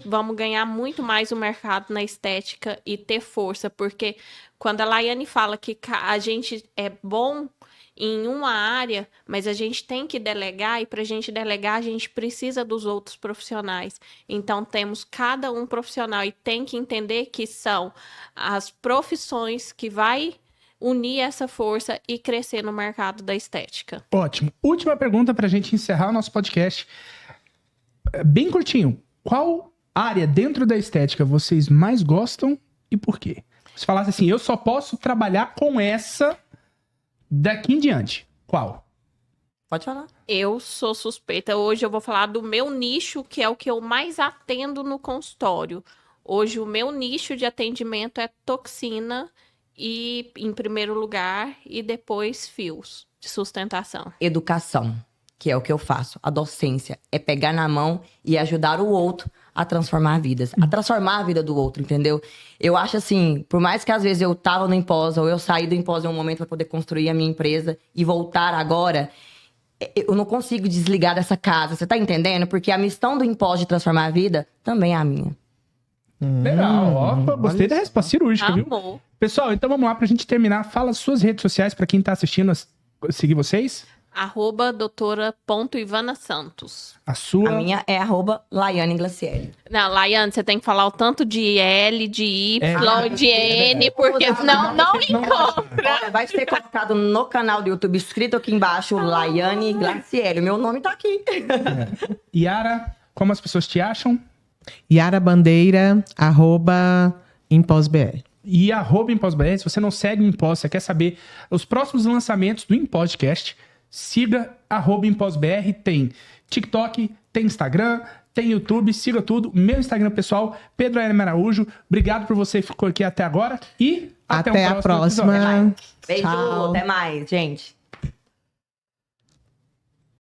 vamos ganhar muito mais o mercado na estética e ter força, porque quando a Laiane fala que a gente é bom em uma área, mas a gente tem que delegar, e para a gente delegar, a gente precisa dos outros profissionais. Então, temos cada um profissional e tem que entender que são as profissões que vai unir essa força e crescer no mercado da estética. Ótimo. Última pergunta pra gente encerrar o nosso podcast. Bem curtinho. Qual área dentro da estética vocês mais gostam e por quê? Se falasse assim, eu só posso trabalhar com essa daqui em diante. Qual? Pode falar. Eu sou suspeita. Hoje eu vou falar do meu nicho, que é o que eu mais atendo no consultório. Hoje o meu nicho de atendimento é toxina e, em primeiro lugar, e depois fios de sustentação. Educação, que é o que eu faço. A docência é pegar na mão e ajudar o outro a transformar vidas. A transformar a vida do outro, entendeu? Eu acho assim, por mais que às vezes eu tava no Imposa ou eu saí do Imposa em um momento para poder construir a minha empresa e voltar agora, eu não consigo desligar dessa casa. Você tá entendendo? Porque a missão do Imposa de transformar a vida também é a minha. Legal. Ó, gostei da resposta cirúrgica, viu? Amor. Pessoal, então vamos lá pra gente terminar. Fala as suas redes sociais pra quem tá assistindo seguir vocês. @doutora.ivana Santos. A sua. A minha é @Laiane Glacielli. Não, Laiane, você tem que falar o tanto de L, de Y, de N, porque senão não encontra. Olha, vai ser colocado no canal do YouTube, escrito aqui embaixo, Laiane Glacielli. O meu nome tá aqui. Yara, como as pessoas te acham? Yara Bandeira, @ImpósBR. E @ImpósBR. Se você não segue o Impós, você quer saber os próximos lançamentos do Impodcast, siga @ImpósBR. Tem TikTok, tem Instagram, tem YouTube, siga tudo. Meu Instagram pessoal, Pedro M. Araújo. Obrigado por você que ficou aqui até agora e até Até o a próximo episódio. próxima. Beijo, Tchau. até mais, gente.